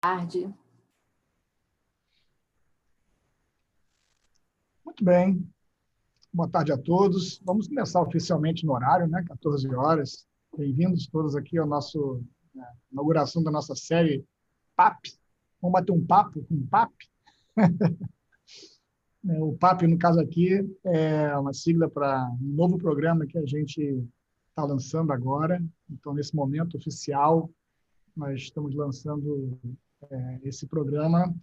Tarde. Muito bem. Boa tarde a todos. Vamos começar oficialmente no horário, né? 14 horas. Bem-vindos todos aqui ao nosso inauguração da nossa série PAP. Vamos bater um papo com o PAP. O PAP, no caso aqui, é uma sigla para um novo programa que a gente está lançando agora. Então, nesse momento oficial, nós estamos lançando esse programa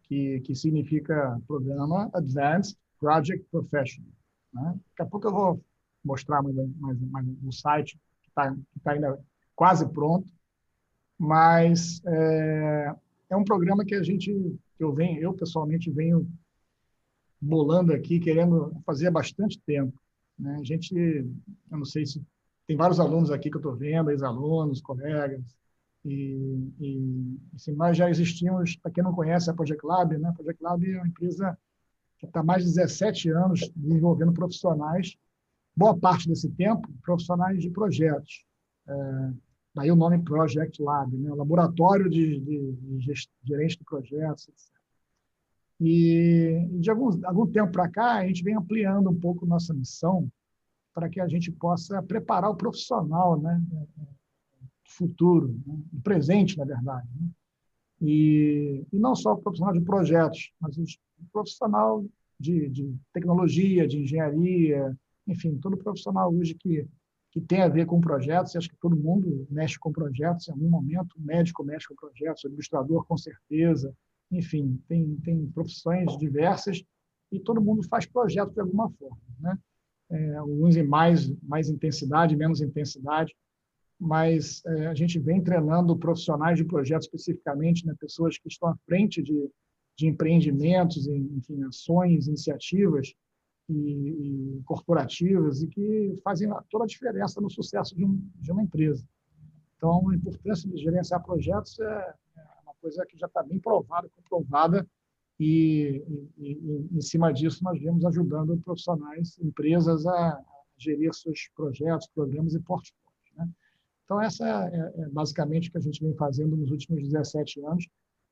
que significa Programa Advanced Project Professional. Né? Daqui a pouco eu vou mostrar mais um site que tá ainda quase pronto, mas é um programa que eu pessoalmente venho bolando aqui, querendo fazer há bastante tempo. Né? Eu não sei se tem vários alunos aqui que eu estou vendo, ex-alunos, colegas, assim, nós já existimos, para quem não conhece a Project Lab, né? A Project Lab é uma empresa que está há mais de 17 anos desenvolvendo profissionais, boa parte desse tempo, profissionais de projetos. Daí o nome Project Lab, né? Laboratório de gerente de projetos, etc. E de algum tempo para cá, a gente vem ampliando um pouco nossa missão para que a gente possa preparar o profissional, né? Futuro, né? O presente, na verdade. Né? E não só o profissional de projetos, mas o profissional de tecnologia, de engenharia, enfim, todo profissional hoje que tem a ver com projetos, e acho que todo mundo mexe com projetos em algum momento, o médico mexe com projetos, o administrador com certeza, enfim, tem profissões diversas e todo mundo faz projetos de alguma forma. Né? Alguns em mais intensidade, menos intensidade, mas a gente vem treinando profissionais de projetos especificamente, né, pessoas que estão à frente de empreendimentos, enfim, ações, iniciativas e corporativas e que fazem toda a diferença no sucesso de uma empresa. Então, a importância de gerenciar projetos é uma coisa que já está bem provada, comprovada, em cima disso, nós vemos ajudando profissionais, empresas a gerir seus projetos, programas e portfólios. Né? Então, essa é basicamente o que a gente vem fazendo nos últimos 17 anos.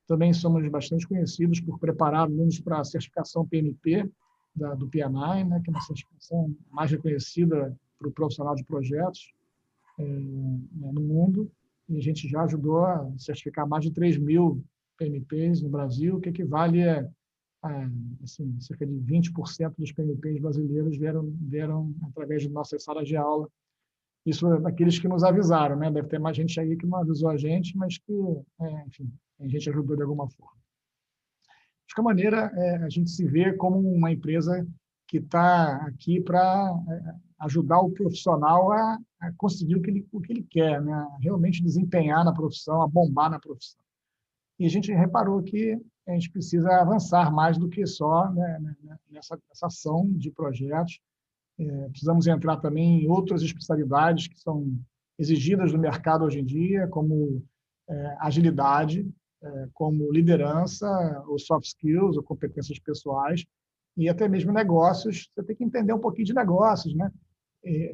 Também somos bastante conhecidos por preparar alunos para a certificação PMP, do PMI, né, que é uma certificação mais reconhecida para o profissional de projetos no mundo. E a gente já ajudou a certificar mais de 3.000 PMPs no Brasil, o que equivale a assim, cerca de 20% dos PMPs brasileiros vieram através de nossas salas de aula. Isso é daqueles que nos avisaram, né? Deve ter mais gente aí que não avisou a gente, mas que, enfim, a gente ajudou de alguma forma. De qualquer maneira, a gente se vê como uma empresa que está aqui para ajudar o profissional a conseguir o que ele quer, né? A realmente desempenhar na profissão, a bombar na profissão. E a gente reparou que a gente precisa avançar mais do que só, né, nessa ação de projetos. Precisamos entrar também em outras especialidades que são exigidas no mercado hoje em dia, como agilidade, como liderança, ou soft skills, ou competências pessoais, e até mesmo negócios. Você tem que entender um pouquinho de negócios, né?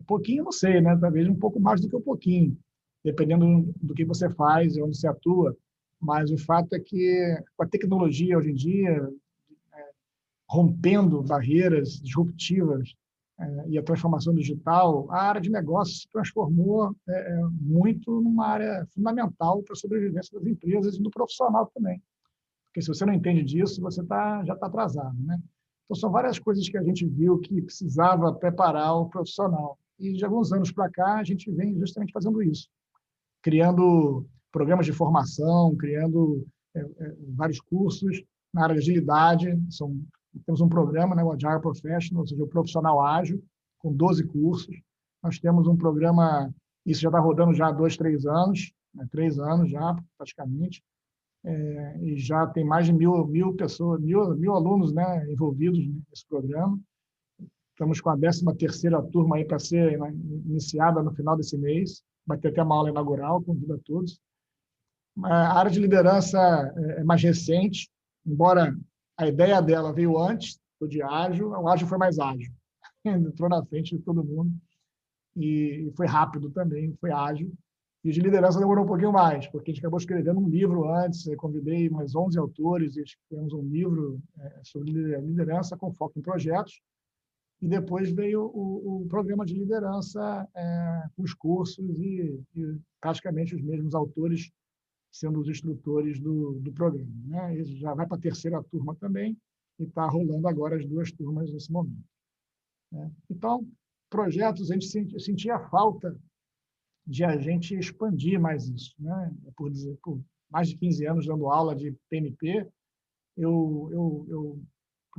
Pouquinho, não sei, né? Talvez um pouco mais do que um pouquinho, dependendo do que você faz e onde você atua. Mas o fato é que com a tecnologia hoje em dia, rompendo barreiras disruptivas e a transformação digital, a área de negócios se transformou muito numa área fundamental para a sobrevivência das empresas e do profissional também. Porque se você não entende disso, você já está atrasado. Né? Então, são várias coisas que a gente viu que precisava preparar o profissional. E de alguns anos para cá, a gente vem justamente fazendo isso, criando programas de formação, criando vários cursos na área de agilidade. Temos um programa, né, o Agile Professional, ou seja, o profissional ágil, com 12 cursos. Nós temos um programa, isso já está rodando já há 2, 3 anos, né, 3 anos já, praticamente, e já tem mais de 1.000 pessoas, 1.000 alunos, né, envolvidos nesse programa. Estamos com a 13ª turma aí para ser iniciada no final desse mês. Vai ter até uma aula inaugural, convido a todos. A área de liderança é mais recente, embora a ideia dela veio antes do de ágil, o ágil foi mais ágil. Entrou na frente de todo mundo e foi rápido também, foi ágil. E o de liderança demorou um pouquinho mais, porque a gente acabou escrevendo um livro antes, eu convidei mais 11 autores e escrevemos um livro sobre liderança com foco em projetos, e depois veio o programa de liderança com os cursos e praticamente os mesmos autores sendo os instrutores do programa. Né? Ele já vai para a terceira turma também, e está rolando agora as 2 turmas nesse momento. Né? Então, projetos, a gente sentia falta de a gente expandir mais isso. Né? Por mais de 15 anos dando aula de PMP, eu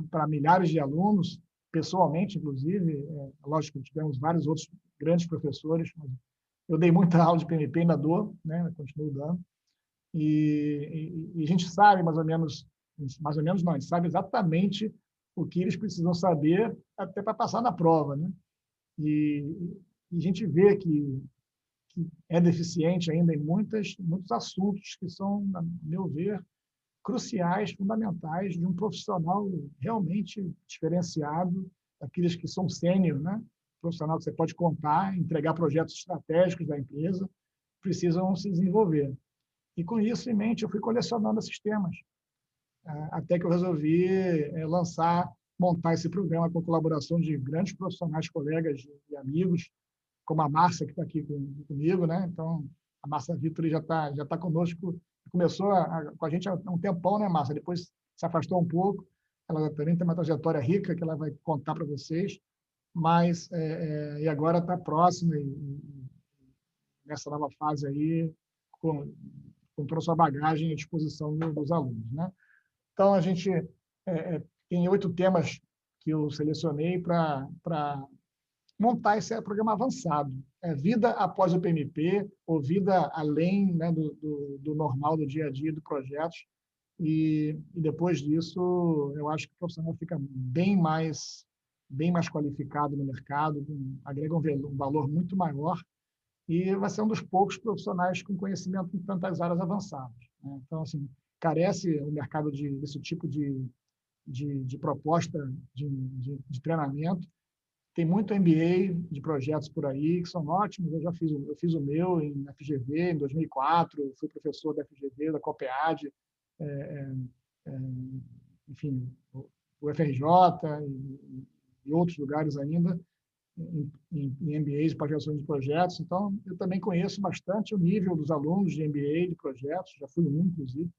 para milhares de alunos, pessoalmente, inclusive, lógico que tivemos vários outros grandes professores, mas eu dei muita aula de PMP, ainda dou, né? Continuo dando, e a gente sabe mais ou menos não, a gente sabe exatamente o que eles precisam saber até para passar na prova, né? E a gente vê que é deficiente ainda em muitos assuntos que são, a meu ver, cruciais, fundamentais de um profissional realmente diferenciado, daqueles que são sênior, né? Profissional que você pode contar, entregar projetos estratégicos da empresa, precisam se desenvolver. E com isso em mente, eu fui colecionando esses temas, até que eu resolvi montar esse programa com a colaboração de grandes profissionais, colegas e amigos, como a Márcia, que está aqui comigo, né? Então, a Márcia Vitor já tá conosco, começou com a gente há um tempão, né, Márcia? Depois se afastou um pouco, ela também tem uma trajetória rica que ela vai contar para vocês, mas e agora está próxima e nessa nova fase aí, com toda a sua bagagem à disposição dos alunos, né? Então, a gente tem 8 temas que eu selecionei para montar esse programa avançado. Vida após o PMP, ou vida além, né, do normal, do dia a dia, do projeto. E depois disso, eu acho que o profissional fica bem mais qualificado no mercado, agrega um valor muito maior e vai ser um dos poucos profissionais com conhecimento em tantas áreas avançadas. Né? Então, assim, carece o mercado desse tipo de proposta de treinamento. Tem muito MBA de projetos por aí que são ótimos. Eu fiz o meu em FGV em 2004, fui professor da FGV, da COPEAD, enfim, o FRJ e outros lugares ainda, em MBAs de pós-graduação de projetos. Então, eu também conheço bastante o nível dos alunos de MBA de projetos, já fui um, inclusive,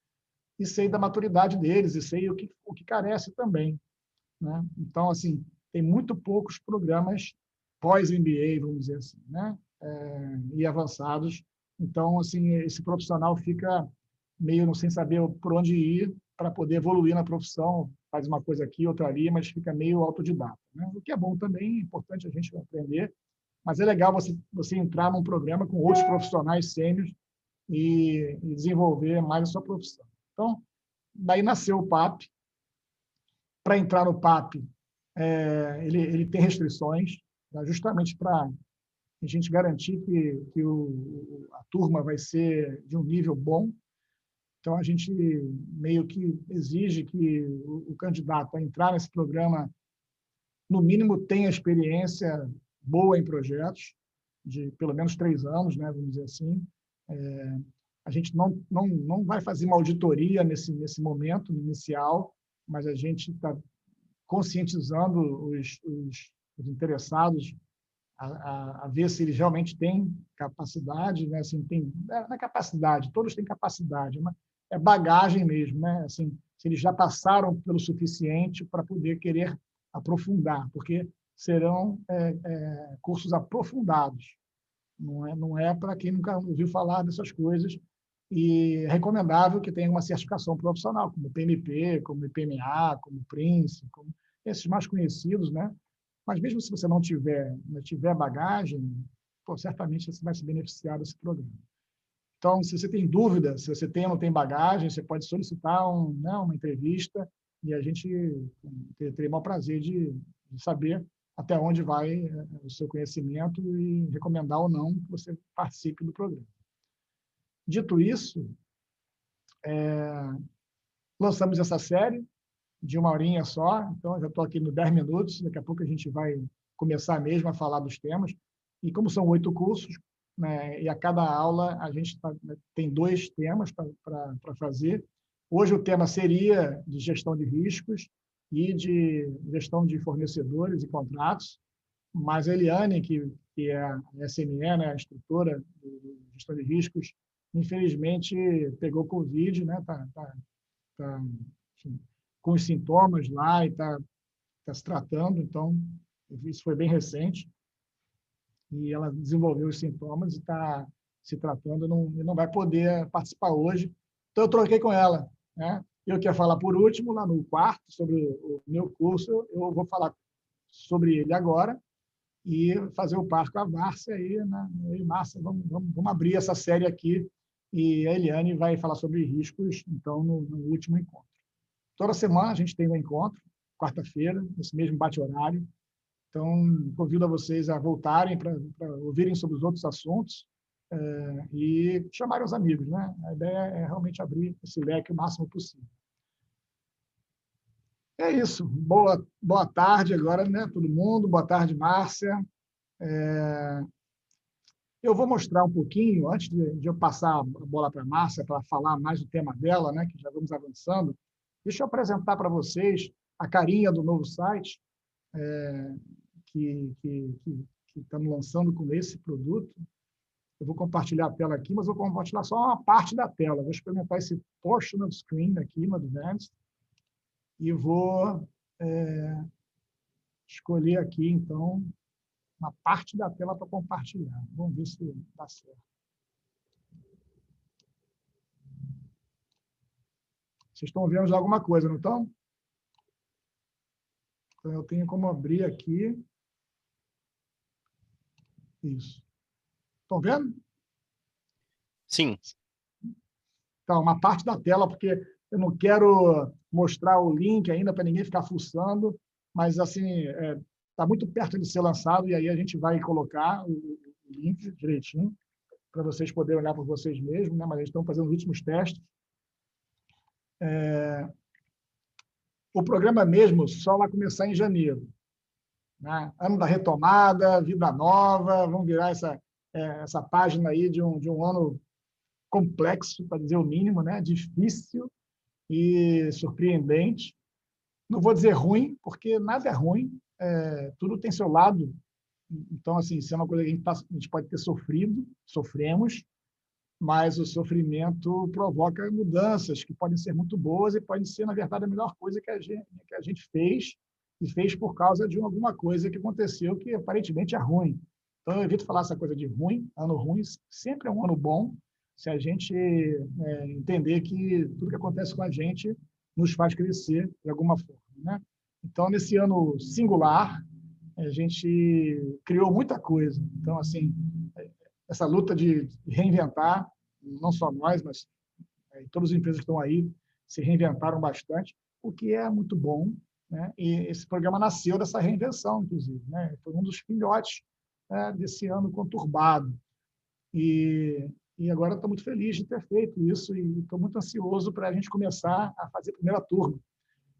e sei da maturidade deles, e sei o que carece também. Né? Então, assim, tem muito poucos programas pós-MBA, vamos dizer assim, né? E avançados. Então, assim, esse profissional fica meio sem saber por onde ir para poder evoluir na profissão, faz uma coisa aqui, outra ali, mas fica meio autodidata. Né? O que é bom também, é importante a gente aprender, mas é legal você entrar num programa com outros profissionais sêniores e desenvolver mais a sua profissão. Então, daí nasceu o PAP. Para entrar no PAP, ele tem restrições, tá? Justamente para a gente garantir que a turma vai ser de um nível bom. Então, a gente meio que exige que o candidato a entrar nesse programa, no mínimo, tenha experiência boa em projetos, de pelo menos 3 anos, né, vamos dizer assim. A gente não vai fazer uma auditoria nesse momento inicial, mas a gente está conscientizando os interessados a ver se eles realmente têm capacidade, né? Assim, não é capacidade, todos têm capacidade, mas é bagagem mesmo, né? Assim, se eles já passaram pelo suficiente para poder querer aprofundar, porque serão cursos aprofundados, não é para quem nunca ouviu falar dessas coisas, e é recomendável que tenha uma certificação profissional, como PMP, como IPMA, como Prince, como esses mais conhecidos, né? Mas mesmo se você não tiver bagagem, certamente você vai se beneficiar desse programa. Então, se você tem dúvida, se você tem ou não tem bagagem, você pode solicitar uma entrevista e a gente teria o maior prazer de saber até onde vai o seu conhecimento e recomendar ou não que você participe do programa. Dito isso, lançamos essa série de 1 horinha só, então já estou aqui no 10 minutos, daqui a pouco a gente vai começar mesmo a falar dos temas. E como são 8 cursos, né? E a cada aula a gente tem 2 temas para fazer. Hoje o tema seria de gestão de riscos e de gestão de fornecedores e contratos, mas a Eliane, que é a SME, né, a instrutora de gestão de riscos, infelizmente pegou Covid, né, enfim, com os sintomas lá e está se tratando, então isso foi bem recente, e ela desenvolveu os sintomas e está se tratando e não vai poder participar hoje. Então eu troquei com ela, né? Eu queria falar por último, lá no quarto, sobre o meu curso, eu vou falar sobre ele agora, e fazer o par com a Márcia aí, né? E Márcia, vamos abrir essa série aqui e a Eliane vai falar sobre riscos, então, no último encontro. Toda semana a gente tem um encontro, quarta-feira, nesse mesmo bate-horário. Então, convido a vocês a voltarem para ouvirem sobre os outros assuntos e chamarem os amigos, né? A ideia é realmente abrir esse leque o máximo possível. É isso. Boa tarde agora, né, todo mundo. Boa tarde, Márcia. Eu vou mostrar um pouquinho, antes de eu passar a bola para a Márcia, para falar mais do tema dela, né, que já vamos avançando. Deixa eu apresentar para vocês a carinha do novo site que estamos lançando com esse produto. Eu vou compartilhar a tela aqui, mas vou compartilhar só uma parte da tela. Vou experimentar esse portion of screen aqui no Advanced e vou escolher aqui, então, uma parte da tela para compartilhar. Vamos ver se dá certo. Vocês estão vendo já alguma coisa, não estão? Então, eu tenho como abrir aqui. Isso. Estão vendo? Sim. Então, uma parte da tela, porque eu não quero mostrar o link ainda para ninguém ficar fuçando, mas, assim, está muito perto de ser lançado, e aí a gente vai colocar o link direitinho para vocês poderem olhar por vocês mesmos, né? Mas eles estão fazendo os últimos testes. O programa mesmo só vai começar em janeiro, né? Ano da retomada, vida nova, vamos virar essa página aí de um ano complexo, para dizer o mínimo, né? Difícil e surpreendente. Não vou dizer ruim, porque nada é ruim, tudo tem seu lado. Então, assim, isso é uma coisa que a gente pode ter sofrido, sofremos, mas o sofrimento provoca mudanças que podem ser muito boas e podem ser, na verdade, a melhor coisa que a gente fez, e fez por causa de alguma coisa que aconteceu que aparentemente é ruim. Então, eu evito falar essa coisa de ruim, ano ruim, sempre é um ano bom, se a gente entender que tudo que acontece com a gente nos faz crescer de alguma forma, né? Então, nesse ano singular, a gente criou muita coisa. Então, assim, essa luta de reinventar, não só nós, mas todas as empresas que estão aí se reinventaram bastante, o que é muito bom, né? E esse programa nasceu dessa reinvenção, inclusive, né? Foi um dos filhotes, né, desse ano conturbado. E agora estou muito feliz de ter feito isso e estou muito ansioso para a gente começar a fazer a primeira turma.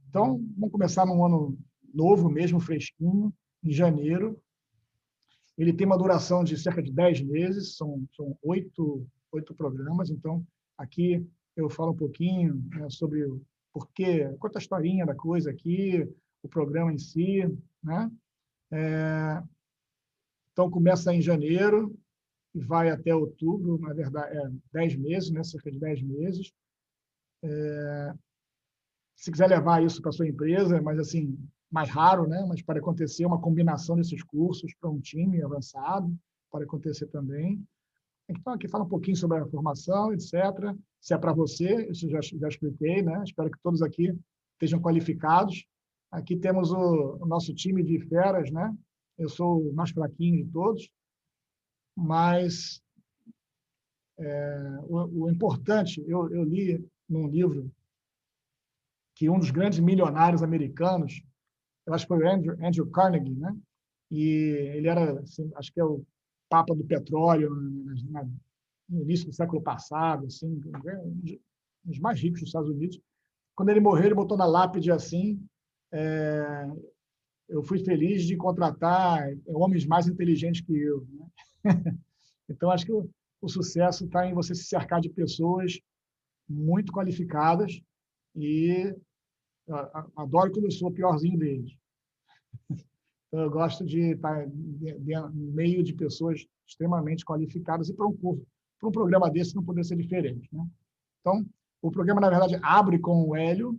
Então, vamos começar num ano novo mesmo, fresquinho, em janeiro. Ele tem uma duração de cerca de 10 meses, são 8 programas. Então, aqui eu falo um pouquinho, né, sobre o porquê, conta a historinha da coisa aqui, o programa em si, né? Então, começa em janeiro e vai até outubro, na verdade, 10 meses, né? Cerca de 10 meses. Se quiser levar isso para a sua empresa, mas assim, mais raro, né? Mas pode acontecer uma combinação desses cursos para um time avançado, pode acontecer também. Então, aqui fala um pouquinho sobre a formação, etc. Se é para você, isso já expliquei, né? Espero que todos aqui estejam qualificados. Aqui temos o nosso time de feras, né? Eu sou o mais fraquinho de todos, mas o importante, eu li num livro que um dos grandes milionários americanos, eu acho que foi o Andrew Carnegie, né? E ele era, assim, acho que é o papa do petróleo no início do século passado, assim, um dos mais ricos dos Estados Unidos. Quando ele morreu, ele botou na lápide assim: eu fui feliz de contratar homens mais inteligentes que eu, né? Então, acho que o sucesso está em você se cercar de pessoas muito qualificadas e adoro quando eu sou o piorzinho deles. Então, eu gosto de estar no meio de pessoas extremamente qualificadas e para um curso, para um programa desse não poderia ser diferente, né? Então, o programa, na verdade, abre com o Hélio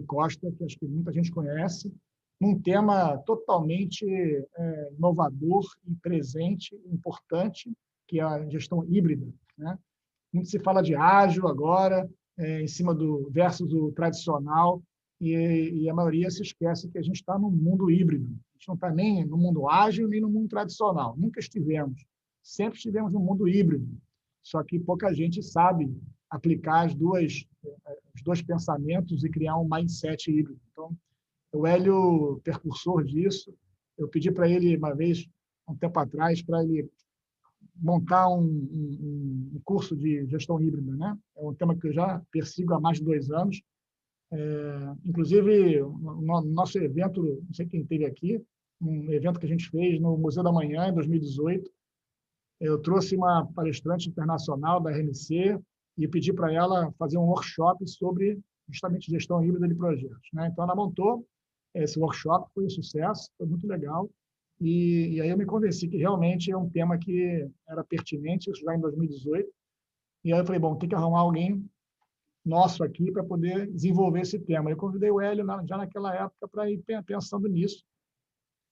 Costa, que acho que muita gente conhece, num tema totalmente inovador e presente, importante, que é a gestão híbrida, né? Muito se fala de ágil agora, em cima do versus o tradicional, e a maioria se esquece que a gente está num mundo híbrido. A gente não está nem no mundo ágil, nem no mundo tradicional. Nunca estivemos. Sempre estivemos no mundo híbrido. Só que pouca gente sabe aplicar os dois pensamentos e criar um mindset híbrido. Então, o Hélio, precursor disso, eu pedi para ele uma vez, um tempo atrás, para ele montar um curso de gestão híbrida, né? É um tema que eu já persigo há mais de 2 anos. Inclusive, no nosso evento, não sei quem esteve aqui, um evento que a gente fez no Museu da Manhã, em 2018, eu trouxe uma palestrante internacional da RMC e pedi para ela fazer um workshop sobre justamente gestão híbrida de projetos, né? Então, ela montou esse workshop, foi um sucesso, foi muito legal. E aí eu me convenci que realmente é um tema que era pertinente, isso já em 2018. E aí eu falei, bom, tem que arrumar alguém nosso aqui para poder desenvolver esse tema. Eu convidei o Hélio já naquela época para ir pensando nisso.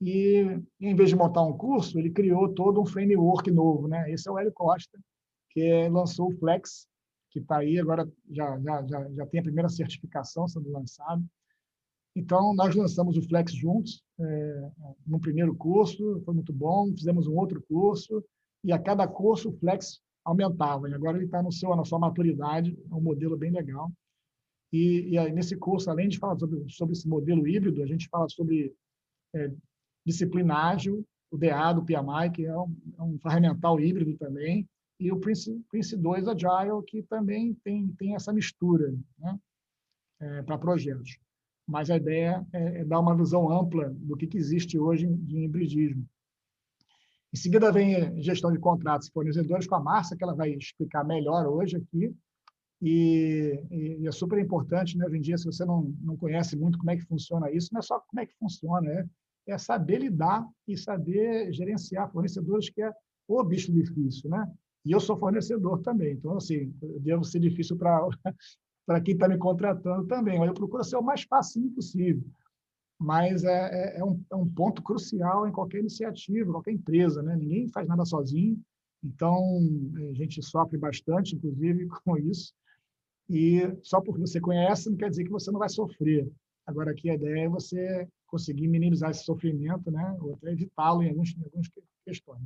E, em vez de montar um curso, ele criou todo um framework novo, né? Esse é o Hélio Costa, que lançou o Flex, que está aí, agora já tem a primeira certificação sendo lançada. Então, nós lançamos o Flex juntos, no primeiro curso, foi muito bom, fizemos um outro curso, e a cada curso o Flex aumentava, e agora ele está na sua maturidade, é um modelo bem legal. E aí, nesse curso, além de falar sobre esse modelo híbrido, a gente fala sobre disciplina ágil, o DA do PMI, que é um ferramental híbrido também, e o Prince 2 Agile, que também tem essa mistura, né, para projetos. Mas a ideia é dar uma visão ampla do que existe hoje de hibridismo. Em seguida vem gestão de contratos e fornecedores com a Márcia, que ela vai explicar melhor hoje aqui. E é super importante, né? Hoje em dia, se você não conhece muito como é que funciona isso, não é só como é que funciona, é saber lidar e saber gerenciar fornecedores, que é o bicho difícil, né? E eu sou fornecedor também, então, assim, eu devo ser difícil para quem está me contratando também, mas eu procuro ser o mais fácil possível. Mas é um ponto crucial em qualquer iniciativa, qualquer empresa, né? Ninguém faz nada sozinho, então a gente sofre bastante, inclusive, com isso. E só porque você conhece não quer dizer que você não vai sofrer. Agora, aqui a ideia é você conseguir minimizar esse sofrimento, né? Ou até evitá-lo em algumas questões.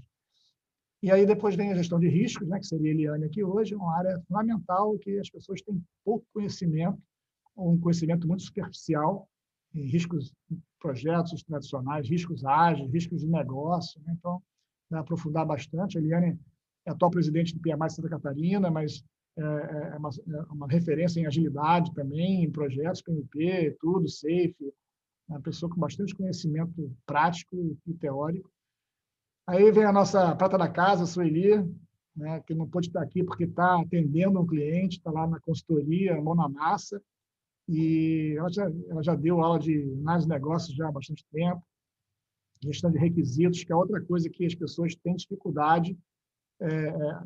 E aí depois vem a gestão de riscos, né? Que seria a Eliane aqui hoje, uma área fundamental que as pessoas têm pouco conhecimento, ou um conhecimento muito superficial, em riscos projetos tradicionais, riscos ágeis, riscos de negócio, né? Então, vai aprofundar bastante. A Eliane é atual presidente do PMI de Santa Catarina, mas é uma referência em agilidade também, em projetos, PMP, tudo, SAFe, é uma pessoa com bastante conhecimento prático e teórico. Aí vem a nossa prata da casa, a Sueli, né, que não pôde estar aqui porque está atendendo um cliente, está lá na consultoria, mão na massa, e ela já deu aula de análise de negócios já há bastante tempo, gestão de requisitos, que é outra coisa que as pessoas têm dificuldade.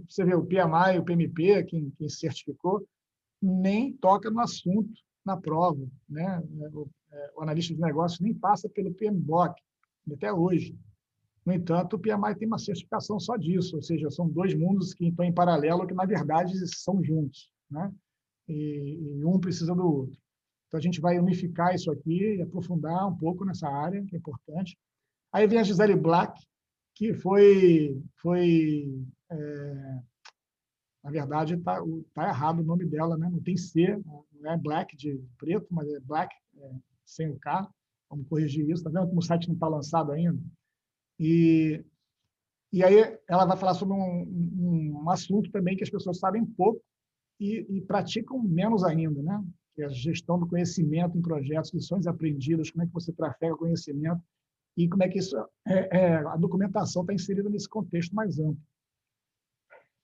Você vê o PMI, o PMP, quem se certificou, nem toca no assunto na prova, né? O analista de negócios nem passa pelo PMBOK, até hoje. No entanto, o PMI tem uma certificação só disso, ou seja, são 2 mundos que estão em paralelo, que, na verdade, são juntos, né? E um precisa do outro. Então, a gente vai unificar isso aqui e aprofundar um pouco nessa área, que é importante. Aí vem a Gisele Black, que na verdade, tá errado o nome dela, né? Não tem C, não é Black de preto, mas é Black sem o K. Vamos corrigir isso. Está vendo como o site não está lançado ainda? E aí ela vai falar sobre um assunto também que as pessoas sabem pouco e praticam menos ainda, né? Que é a gestão do conhecimento em projetos, lições aprendidas, como é que você trafega conhecimento e como é que isso a documentação está inserida nesse contexto mais amplo.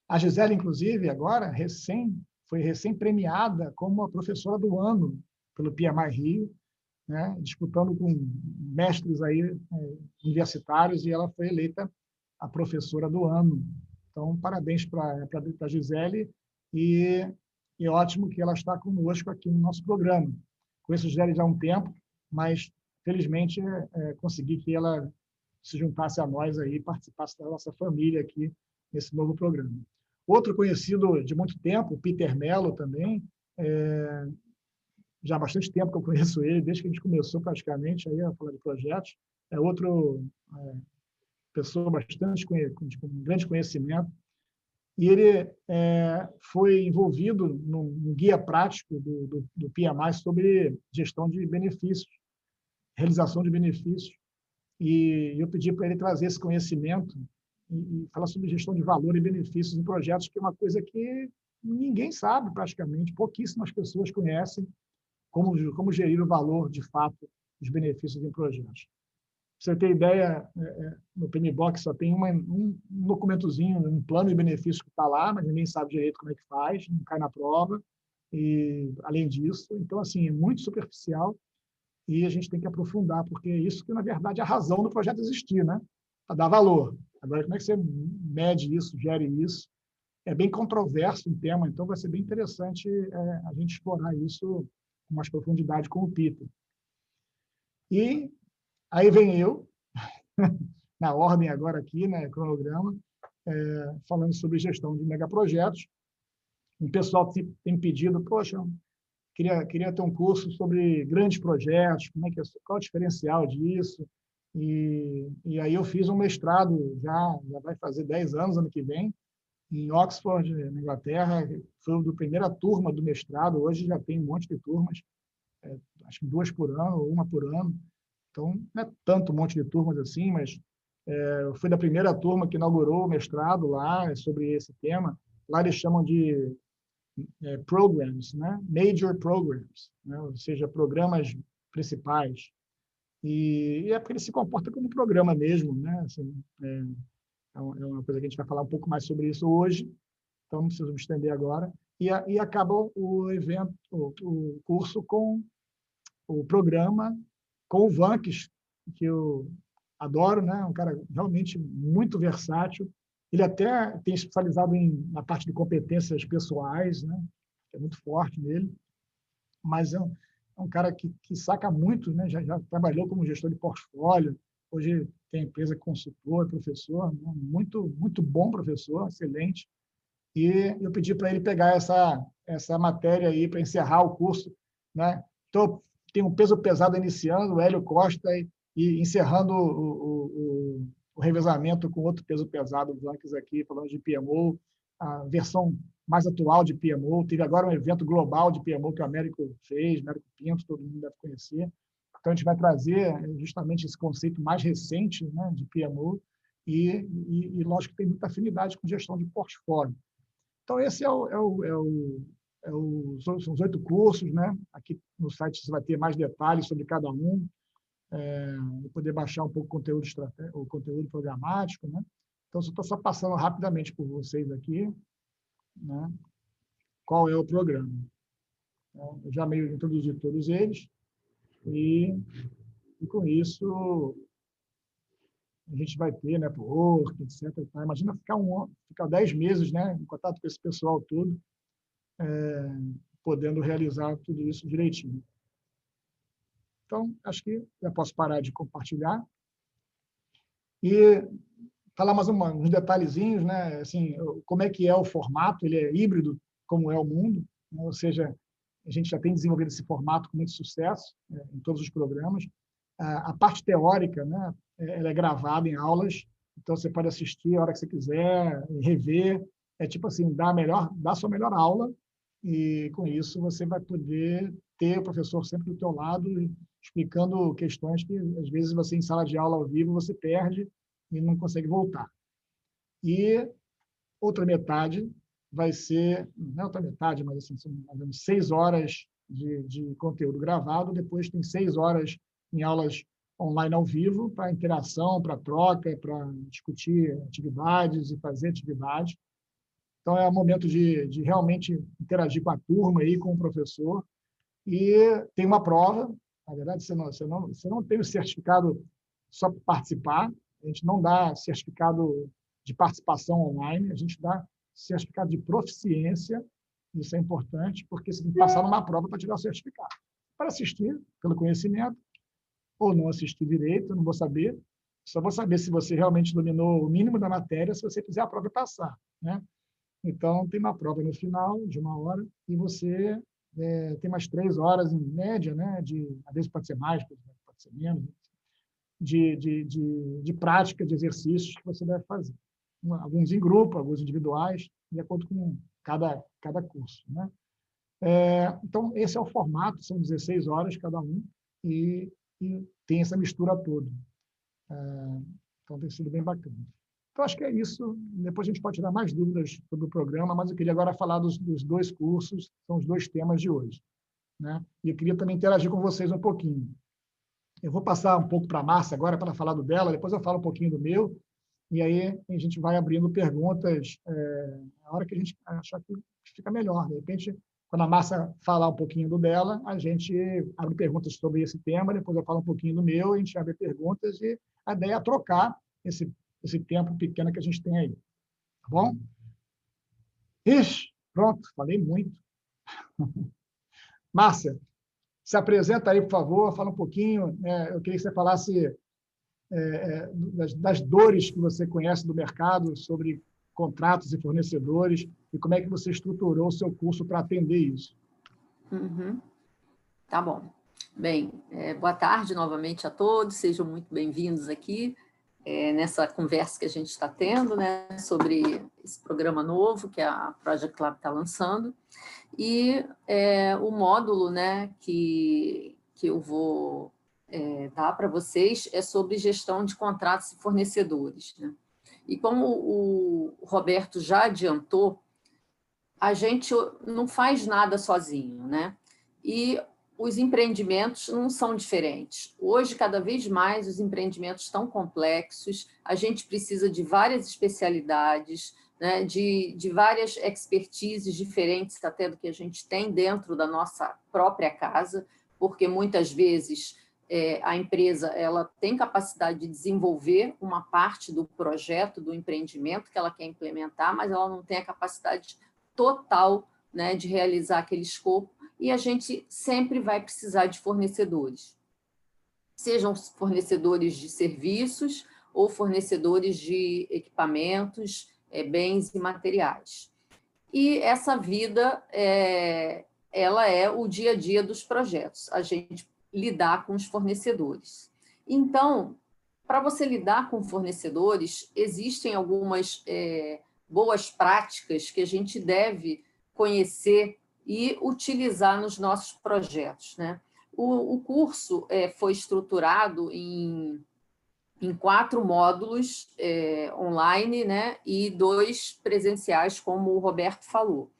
A Gisele, inclusive, agora, foi recém-premiada como a professora do ano pelo PMI Rio, né, disputando com mestres aí, universitários, e ela foi eleita a professora do ano. Então, parabéns para a Gisele, e é ótimo que ela está conosco aqui no nosso programa. Conheço a Gisele já há um tempo, mas, felizmente, consegui que ela se juntasse a nós aí, participasse da nossa família aqui nesse novo programa. Outro conhecido de muito tempo, Peter Mello também, já há bastante tempo que eu conheço ele, desde que a gente começou praticamente aí a falar de projetos. É outro pessoa bastante com grande conhecimento, e ele foi envolvido num guia prático do PMI sobre gestão de benefícios, realização de benefícios, e eu pedi para ele trazer esse conhecimento e falar sobre gestão de valor e benefícios em projetos, que é uma coisa que ninguém sabe praticamente, pouquíssimas pessoas conhecem como gerir o valor, de fato, dos benefícios em projetos. Para você ter ideia, no PMBOK só tem um documentozinho, um plano de benefícios que está lá, mas ninguém sabe direito como é que faz, não cai na prova, e além disso, então, assim, é muito superficial, e a gente tem que aprofundar, porque é isso que, na verdade, é a razão do projeto existir, né? Para dar valor. Agora, como é que você mede isso, gere isso? É bem controverso o tema, então vai ser bem interessante a gente explorar isso com mais profundidade com o Peter. E aí vem eu, na ordem agora aqui, né, cronograma, falando sobre gestão de megaprojetos. O pessoal tem pedido, poxa, queria ter um curso sobre grandes projetos, qual é o diferencial disso? E aí eu fiz um mestrado, já vai fazer 10 anos, ano que vem, em Oxford, na Inglaterra. Foi da primeira turma do mestrado, hoje já tem um monte de turmas, acho que 2 por ano, ou 1 por ano. Então, não é tanto um monte de turmas assim, mas eu fui da primeira turma que inaugurou o mestrado lá, sobre esse tema. Lá eles chamam de programs, né? Major programs, né? Ou seja, programas principais. E é porque ele se comporta como um programa mesmo, né? Assim, é uma coisa que a gente vai falar um pouco mais sobre isso hoje, então não preciso me estender agora. E acaba o evento, o curso com o programa, com o Vanques, que eu adoro, né? Um cara realmente muito versátil. Ele até tem especializado na parte de competências pessoais, né? Que é muito forte nele, mas é um cara que saca muito, né? Já trabalhou como gestor de portfólio, hoje tem empresa consultor, professor, né? Muito bom professor, excelente. E eu pedi para ele pegar essa matéria aí para encerrar o curso, né? Então, tem um peso pesado iniciando, o Hélio Costa, e encerrando o revezamento com outro peso pesado, o Vanques aqui, falando de PMO, a versão mais atual de PMO. Teve agora um evento global de PMO que o Américo fez, Américo Pinto, todo mundo deve conhecer. Então, a gente vai trazer justamente esse conceito mais recente, né, de PMO, e lógico que tem muita afinidade com gestão de portfólio. Então, esse são os 8 cursos, né? Aqui no site você vai ter mais detalhes sobre cada um, poder baixar um pouco o conteúdo programático, né? Então, estou só passando rapidamente por vocês aqui, né? Qual é o programa. Então, eu já meio introduzi todos eles, e com isso a gente vai ter network, etc. Imagina ficar 10 meses, né, em contato com esse pessoal todo, podendo realizar tudo isso direitinho. Então, acho que já posso parar de compartilhar e falar mais uns detalhezinhos, né? Assim, como é que é o formato. Ele é híbrido, como é o mundo, né? Ou seja, a gente já tem desenvolvido esse formato com muito sucesso, em todos os programas. A parte teórica, né, ela é gravada em aulas, então você pode assistir a hora que você quiser, rever. É tipo assim, dá a sua melhor aula, e com isso você vai poder ter o professor sempre do teu lado, explicando questões que às vezes você em sala de aula ao vivo você perde e não consegue voltar. E outra metade vai ser, não é outra metade, mas assim, são 6 horas de conteúdo gravado, depois tem 6 horas em aulas online ao vivo, para interação, para troca, para discutir atividades e fazer atividades. Então, é o momento de realmente interagir com a turma, aí, com o professor. E tem uma prova. Na verdade, você não tem o certificado só para participar. A gente não dá certificado de participação online, a gente dá certificado de proficiência. Isso é importante, porque você tem que passar numa prova para tirar o certificado. Para assistir, pelo conhecimento, ou não assistir direito, eu não vou saber. Só vou saber se você realmente dominou o mínimo da matéria, se você fizer a prova e passar, né? Então, tem uma prova no final, de 1 hora, e você tem umas 3 horas, em média, né? Às vezes pode ser mais, pode ser menos, de prática, de exercícios que você deve fazer. Alguns em grupo, alguns individuais, de acordo com cada curso, né? Então, esse é o formato, são 16 horas cada um, e tem essa mistura toda. Então, tem sido bem bacana. Então, acho que é isso. Depois a gente pode tirar mais dúvidas sobre o programa, mas eu queria agora falar dos 2 cursos, são os 2 temas de hoje, né? E eu queria também interagir com vocês um pouquinho. Eu vou passar um pouco para a Márcia agora, para ela falar do dela, depois eu falo um pouquinho do meu, e aí a gente vai abrindo perguntas na hora que a gente achar que fica melhor. De repente, quando a Márcia falar um pouquinho do dela, a gente abre perguntas sobre esse tema, depois eu falo um pouquinho do meu, a gente abre perguntas, e a ideia é trocar esse tempo pequeno que a gente tem aí. Tá bom? Ixi, pronto, falei muito. Márcia, se apresenta aí, por favor, fala um pouquinho. Eu queria que você falasse das dores que você conhece do mercado sobre contratos e fornecedores e como é que você estruturou o seu curso para atender isso. Uhum. Tá bom. Bem, boa tarde novamente a todos, sejam muito bem-vindos aqui nessa conversa que a gente está tendo, né, sobre esse programa novo que a Project Lab está lançando. E o módulo, né, que eu vou dar para vocês é sobre gestão de contratos e fornecedores, né? E como o Roberto já adiantou, a gente não faz nada sozinho, né? E os empreendimentos não são diferentes. Hoje, cada vez mais, os empreendimentos estão complexos, a gente precisa de várias especialidades, né, de várias expertises diferentes até do que a gente tem dentro da nossa própria casa, porque muitas vezes a empresa ela tem capacidade de desenvolver uma parte do projeto, do empreendimento que ela quer implementar, mas ela não tem a capacidade total, né, de realizar aquele escopo, e a gente sempre vai precisar de fornecedores, sejam fornecedores de serviços ou fornecedores de equipamentos, bens e materiais. E essa vida, ela é o dia a dia dos projetos, a gente lidar com os fornecedores. Então, para você lidar com fornecedores, existem algumas boas práticas que a gente deve conhecer e utilizar nos nossos projetos, né? O curso foi estruturado em 4 módulos online, né? E 2 presenciais, como o Roberto falou.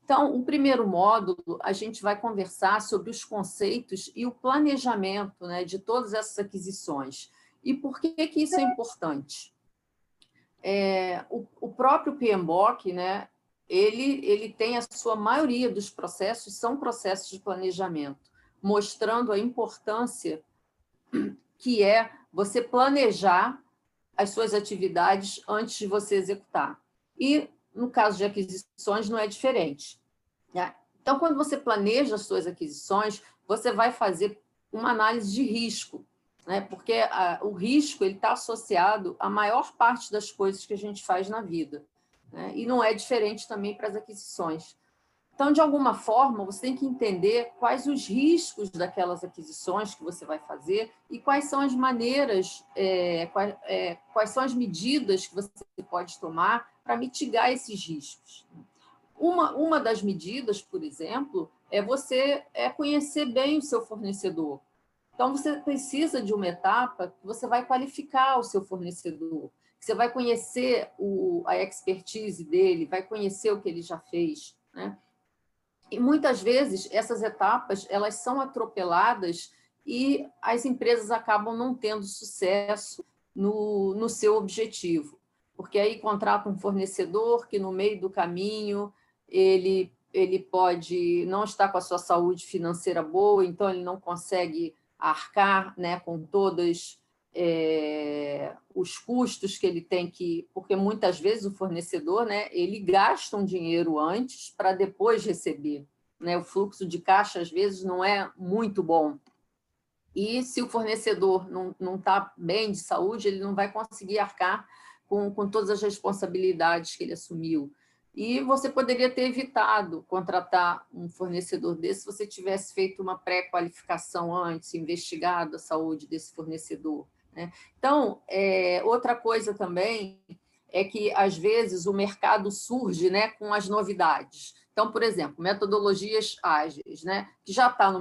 Então, o primeiro módulo, a gente vai conversar sobre os conceitos e o planejamento, né, de todas essas aquisições. E por que isso é importante? O próprio PMBOK, né, ele tem a sua maioria dos processos, são processos de planejamento, mostrando a importância que é você planejar as suas atividades antes de você executar. E, no caso de aquisições, não é diferente, né? Então, quando você planeja as suas aquisições, você vai fazer uma análise de risco, né? Porque o risco está associado à maior parte das coisas que a gente faz na vida, né? E não é diferente também para as aquisições. Então, de alguma forma, você tem que entender quais os riscos daquelas aquisições que você vai fazer e quais são as maneiras, quais são as medidas que você pode tomar para mitigar esses riscos. Uma das medidas, por exemplo, é você conhecer bem o seu fornecedor. Então, você precisa de uma etapa que você vai qualificar o seu fornecedor, que você vai conhecer a expertise dele, vai conhecer o que ele já fez, né? E muitas vezes essas etapas elas são atropeladas e as empresas acabam não tendo sucesso no seu objetivo. porque aí contrata um fornecedor que, no meio do caminho, ele pode não estar com a sua saúde financeira boa, então ele não consegue arcar, né, com todos os custos que ele tem que... Porque muitas vezes o fornecedor, né, ele gasta um dinheiro antes para depois receber, né? O fluxo de caixa, às vezes, não é muito bom. E se o fornecedor não está bem de saúde, ele não vai conseguir arcar com todas as responsabilidades que ele assumiu. E você poderia ter evitado contratar um fornecedor desse se você tivesse feito uma pré-qualificação antes, investigado a saúde desse fornecedor, né? Então, outra coisa também é que, às vezes, o mercado surge, né, com as novidades. Então, por exemplo, metodologias ágeis, né, que já estão no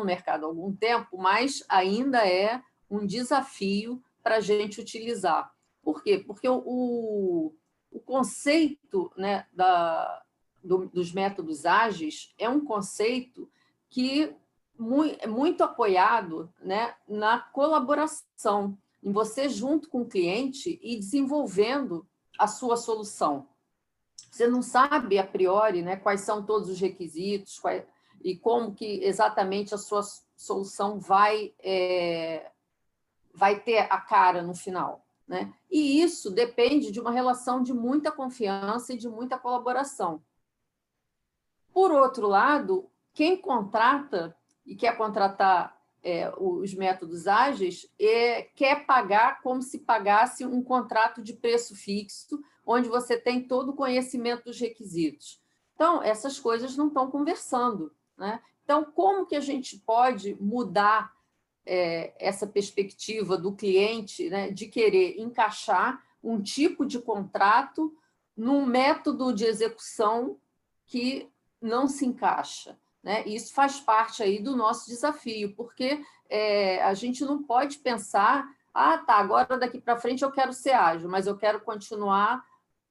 mercado há algum tempo, mas ainda é um desafio para a gente utilizar. Por quê? Porque o conceito, né, dos métodos ágeis é um conceito que é muito apoiado, né, na colaboração, em você junto com o cliente e desenvolvendo a sua solução. Você não sabe, a priori, né, quais são todos os requisitos e como que exatamente a sua solução vai ter a cara no final, né? E isso depende de uma relação de muita confiança e de muita colaboração. Por outro lado, quem contrata e quer contratar os métodos ágeis quer pagar como se pagasse um contrato de preço fixo, onde você tem todo o conhecimento dos requisitos. Então, essas coisas não estão conversando, né? Então, como que a gente pode mudar essa perspectiva do cliente, né, de querer encaixar um tipo de contrato num método de execução que não se encaixa, né? Isso faz parte aí do nosso desafio, porque a gente não pode pensar, tá, agora daqui para frente eu quero ser ágil, mas eu quero continuar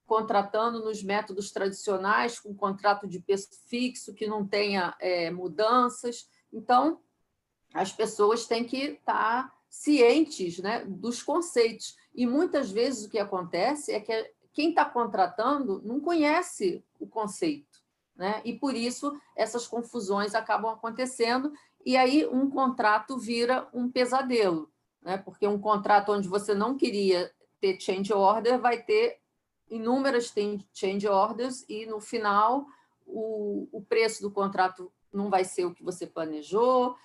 contratando nos métodos tradicionais, com contrato de preço fixo, que não tenha mudanças. Então, as pessoas têm que estar cientes, né, dos conceitos. E, muitas vezes, o que acontece é que quem está contratando não conhece o conceito, né? E, por isso, essas confusões acabam acontecendo, e aí um contrato vira um pesadelo, né? Porque um contrato onde você não queria ter change order vai ter inúmeras change orders e, no final, o preço do contrato não vai ser o que você planejou,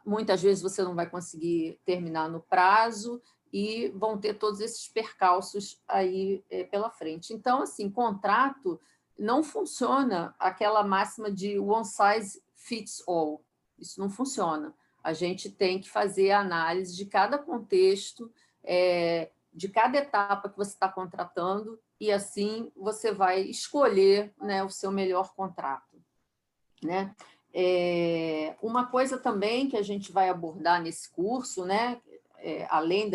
muitas vezes você não vai conseguir terminar no prazo e vão ter todos esses percalços aí pela frente. Então, assim, contrato não funciona aquela máxima de one size fits all. Isso não funciona. A gente tem que fazer a análise de cada contexto, de cada etapa que você está contratando, e assim você vai escolher, né, o seu melhor contrato, né? Uma coisa também que a gente vai abordar nesse curso, né, além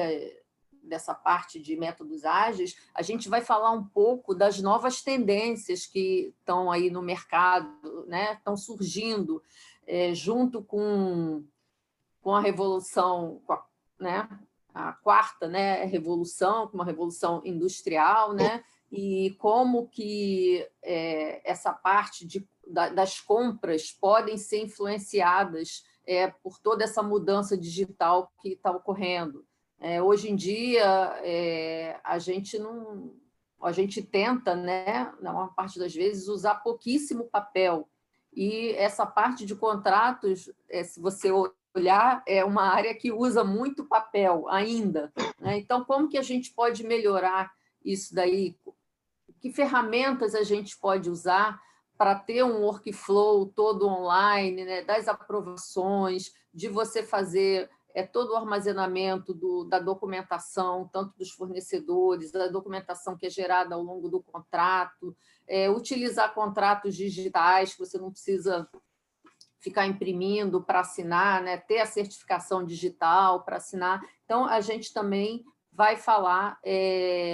dessa parte de métodos ágeis, a gente vai falar um pouco das novas tendências que estão aí no mercado, né, estão surgindo junto com a revolução, né, a quarta, né, revolução, uma revolução industrial, né, e como que essa parte das compras podem ser influenciadas por toda essa mudança digital que está ocorrendo. Hoje em dia, a gente tenta, né, na maior parte das vezes, usar pouquíssimo papel, e essa parte de contratos, se você olhar, é uma área que usa muito papel ainda, né? Então, como que a gente pode melhorar isso daí? Que ferramentas a gente pode usar para ter um workflow todo online, né, das aprovações, de você fazer todo o armazenamento da documentação, tanto dos fornecedores, da documentação que é gerada ao longo do contrato, utilizar contratos digitais, que você não precisa ficar imprimindo para assinar, né, ter a certificação digital para assinar. Então, a gente também vai falar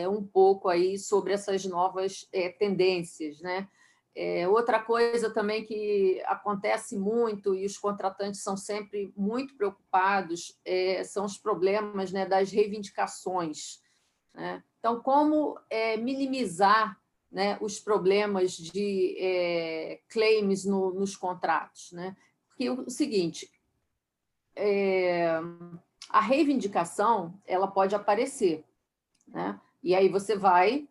um pouco aí sobre essas novas tendências, né? Outra coisa também que acontece muito, e os contratantes são sempre muito preocupados, são os problemas, né, das reivindicações. né? Então, como minimizar, né, os problemas de claims nos contratos, né? Porque o seguinte, a reivindicação ela pode aparecer, né? E aí você vai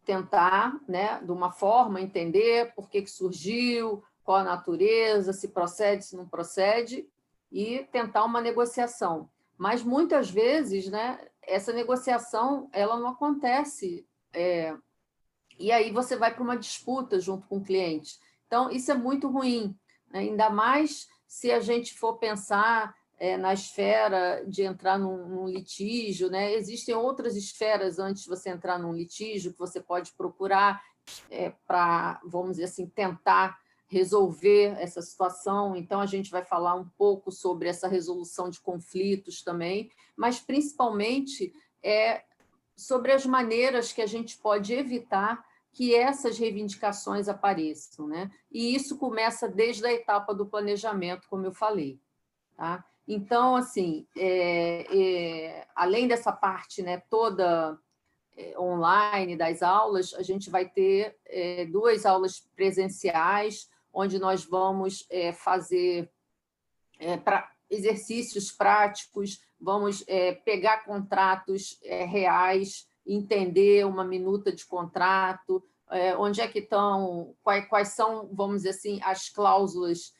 tentar, né, de uma forma, entender por que surgiu, qual a natureza, se procede, se não procede, e tentar uma negociação. Mas, muitas vezes, né, essa negociação ela não acontece, e aí você vai para uma disputa junto com o cliente. Então, isso é muito ruim, né? Ainda mais se a gente for pensar na esfera de entrar num litígio, né? Existem outras esferas antes de você entrar num litígio que você pode procurar para, vamos dizer assim, tentar resolver essa situação. Então, a gente vai falar um pouco sobre essa resolução de conflitos também, mas, principalmente, sobre as maneiras que a gente pode evitar que essas reivindicações apareçam, né? E isso começa desde a etapa do planejamento, como eu falei. Tá? Então, assim, além dessa parte, né, toda online das aulas, a gente vai ter 2 aulas presenciais, onde nós vamos fazer exercícios práticos, vamos pegar contratos reais, entender uma minuta de contrato, onde é que estão, quais são, vamos dizer assim, as cláusulas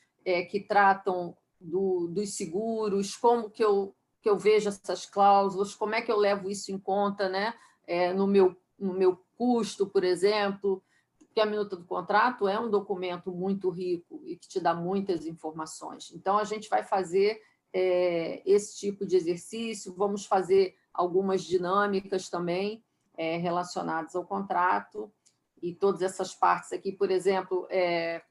que tratam dos seguros, como que eu vejo essas cláusulas, como é que eu levo isso em conta, né, no meu custo, por exemplo, porque a minuta do contrato é um documento muito rico e que te dá muitas informações. Então, a gente vai fazer esse tipo de exercício, vamos fazer algumas dinâmicas também relacionadas ao contrato, e todas essas partes aqui, por exemplo,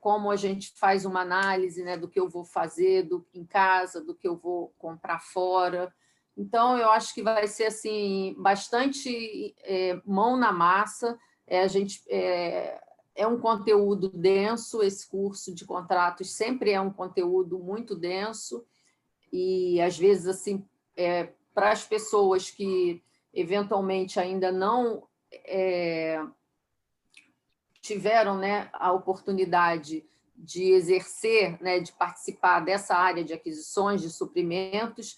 como a gente faz uma análise, né, do que eu vou fazer em casa, do que eu vou comprar fora. Então, eu acho que vai ser assim, bastante mão na massa. A gente é um conteúdo denso, esse curso de contratos sempre é um conteúdo muito denso, e, às vezes, assim, para as pessoas que, eventualmente, ainda não tiveram, né, a oportunidade de exercer, né, de participar dessa área de aquisições de suprimentos,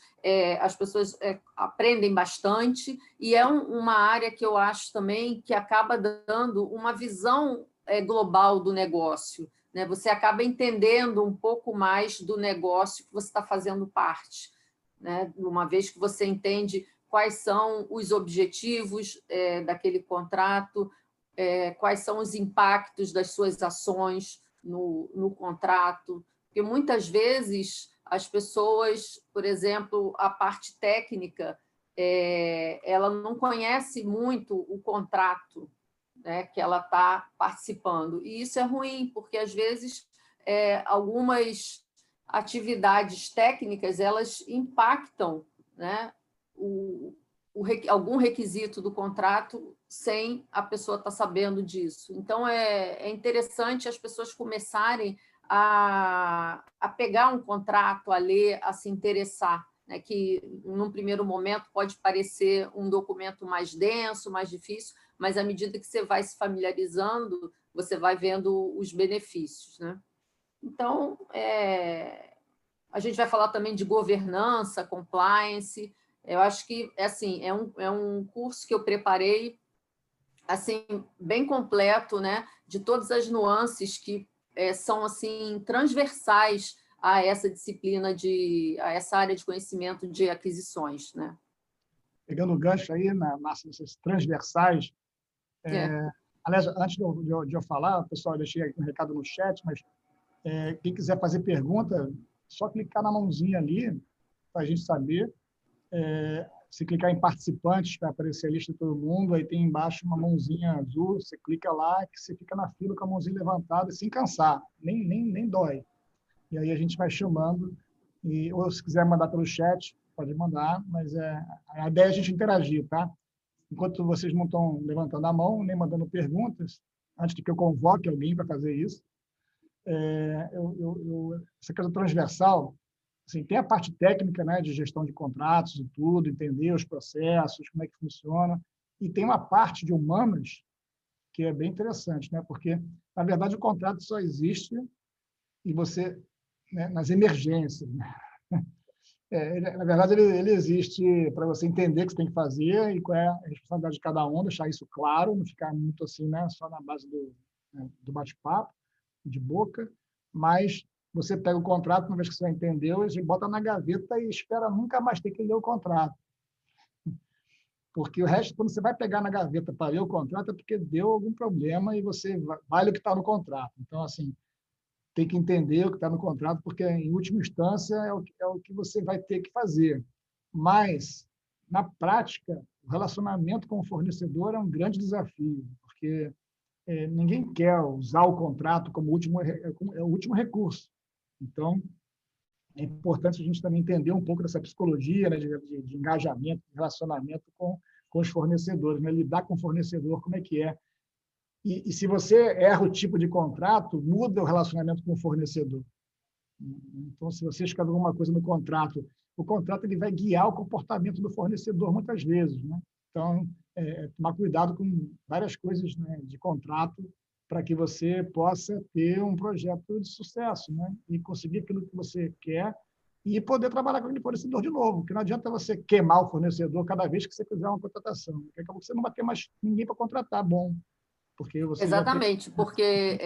as pessoas aprendem bastante, e é uma área que eu acho também que acaba dando uma visão global do negócio, né? Você acaba entendendo um pouco mais do negócio que você está fazendo parte, né? Uma vez que você entende quais são os objetivos daquele contrato, quais são os impactos das suas ações no contrato, porque muitas vezes as pessoas, por exemplo, a parte técnica, ela não conhece muito o contrato, né, que ela está participando, e isso é ruim, porque às vezes algumas atividades técnicas elas impactam, né, algum requisito do contrato sem a pessoa estar sabendo disso. Então, é interessante as pessoas começarem a pegar um contrato, a ler, a se interessar, né? Que, num primeiro momento, pode parecer um documento mais denso, mais difícil, mas, à medida que você vai se familiarizando, você vai vendo os benefícios, né? Então, a gente vai falar também de governança, compliance. Eu acho que assim, é um curso que eu preparei assim, bem completo, né, de todas as nuances que são assim, transversais a essa disciplina, a essa área de conhecimento de aquisições. Né? Pegando o gancho aí, nessas transversais, aliás, antes de eu falar, pessoal, eu deixei um recado no chat, mas quem quiser fazer pergunta, só clicar na mãozinha ali, para a gente saber. Se clicar em participantes, vai aparecer a lista de todo mundo, aí tem embaixo uma mãozinha azul, você clica lá, que você fica na fila com a mãozinha levantada, sem cansar, nem dói. E aí a gente vai chamando, ou se quiser mandar pelo chat, pode mandar, mas a ideia é a gente interagir, tá? Enquanto vocês não estão levantando a mão, nem mandando perguntas, antes de que eu convoque alguém para fazer isso, essa coisa transversal, assim, tem a parte técnica, né, de gestão de contratos e tudo, entender os processos, como é que funciona, e tem uma parte de humanas que é bem interessante, né, porque, na verdade, o contrato só existe e você, né, nas emergências, né? Na verdade, ele existe para você entender o que você tem que fazer e qual é a responsabilidade de cada um, deixar isso claro, não ficar muito assim, né, só na base do bate-papo, de boca, mas você pega o contrato, uma vez que você entendeu, e bota na gaveta e espera nunca mais ter que ler o contrato. Porque o resto, quando você vai pegar na gaveta para ler o contrato, é porque deu algum problema e você vale o que está no contrato. Então, assim, tem que entender o que está no contrato, porque, em última instância, é o que você vai ter que fazer. Mas, na prática, o relacionamento com o fornecedor é um grande desafio, porque ninguém quer usar o contrato como o último recurso. Então, é importante a gente também entender um pouco dessa psicologia, né, de engajamento, de relacionamento com os fornecedores, né? Lidar com o fornecedor, como é que é. E se você erra o tipo de contrato, muda o relacionamento com o fornecedor. Então, se você escreve alguma coisa no contrato, o contrato ele vai guiar o comportamento do fornecedor muitas vezes, né? Então, tomar cuidado com várias coisas, né, de contrato para que você possa ter um projeto de sucesso, né? E conseguir aquilo que você quer e poder trabalhar com aquele fornecedor de novo, porque não adianta você queimar o fornecedor cada vez que você fizer uma contratação. Daqui a pouco você não vai ter mais ninguém para contratar bom, porque você já tem... Exatamente, porque,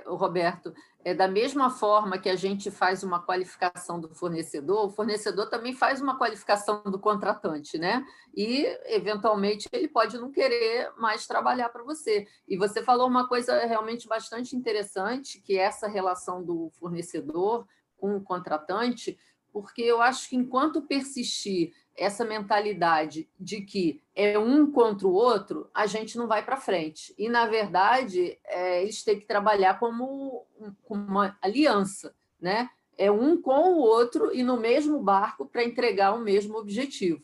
Roberto, da mesma forma que a gente faz uma qualificação do fornecedor, o fornecedor também faz uma qualificação do contratante, né? E, eventualmente, ele pode não querer mais trabalhar para você. E você falou uma coisa realmente bastante interessante, que é essa relação do fornecedor com o contratante, porque eu acho que, enquanto persistir essa mentalidade de que é um contra o outro, a gente não vai para frente. E, na verdade, eles têm que trabalhar como uma aliança, né? É um com o outro e no mesmo barco para entregar o mesmo objetivo,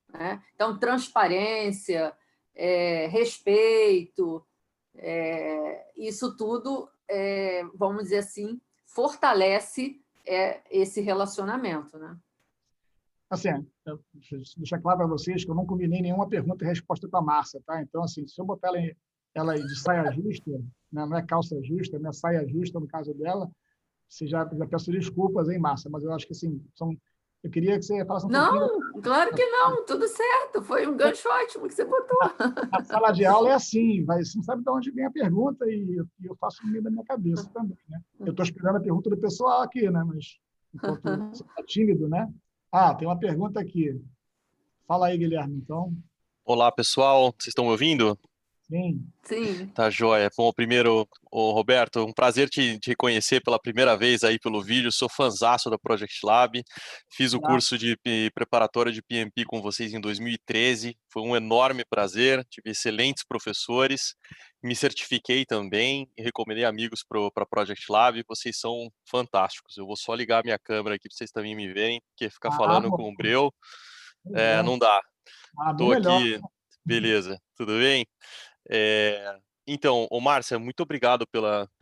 né? Então, transparência, respeito, isso tudo, vamos dizer assim, fortalece esse relacionamento, né? Assim, deixar claro para vocês que eu não combinei nenhuma pergunta e resposta com a Márcia, tá? Então, assim, se eu botar ela de saia justa, né? Não é calça justa, não é saia justa no caso dela, você já peço desculpas, hein, Márcia? Mas eu acho que, assim, eu queria que você falasse um pouquinho... Não, claro que não, tudo certo, foi um gancho ótimo que você botou. A sala de aula é assim, você não sabe de onde vem a pergunta e eu faço no meio da minha cabeça também, né? Eu estou esperando a pergunta do pessoal aqui, né? Mas enquanto você está tímido, né? Tem uma pergunta aqui. Fala aí, Guilherme, então. Olá, pessoal. Vocês estão me ouvindo? Sim. Sim. Tá joia. Bom, primeiro, Roberto, um prazer te reconhecer pela primeira vez aí pelo vídeo. Sou fãzaço da Project Lab. Fiz o curso de preparatório de PMP com vocês em 2013. Foi um enorme prazer. Tive excelentes professores. Me certifiquei também e recomendei amigos para a Project Lab. Vocês são fantásticos. Eu vou só ligar a minha câmera aqui para vocês também me verem, porque ficar falando com Bom. o Breu É. não dá. Bem Estou melhor. aqui. Beleza, tudo bem? Então, Márcia, muito obrigado pela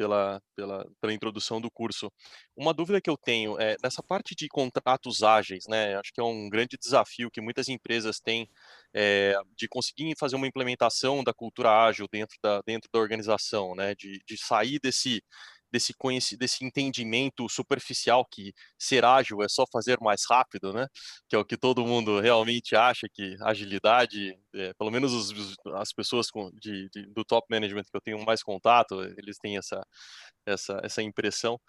introdução do curso. Uma dúvida que eu tenho é nessa parte de contratos ágeis, né? Acho que é um grande desafio que muitas empresas têm de conseguir fazer uma implementação da cultura ágil dentro da organização, né? De sair desse entendimento superficial que ser ágil é só fazer mais rápido, né? Que é o que todo mundo realmente acha que agilidade, pelo menos as pessoas do top management que eu tenho mais contato, eles têm essa impressão.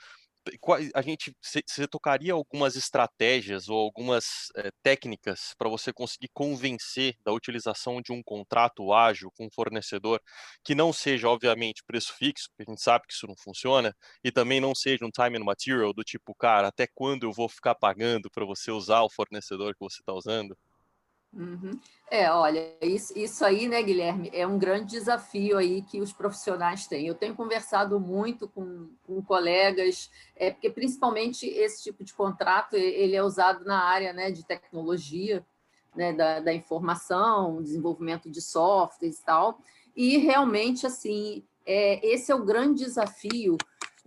Você tocaria algumas estratégias ou algumas técnicas para você conseguir convencer da utilização de um contrato ágil com um fornecedor que não seja, obviamente, preço fixo, porque a gente sabe que isso não funciona, e também não seja um time and material do tipo, cara, até quando eu vou ficar pagando para você usar o fornecedor que você está usando? Uhum. Olha, isso aí, né, Guilherme, é um grande desafio aí que os profissionais têm. Eu tenho conversado muito com colegas, porque principalmente esse tipo de contrato ele é usado na área, né, de tecnologia, né, da informação, desenvolvimento de softwares e tal, e realmente, assim, esse é o grande desafio,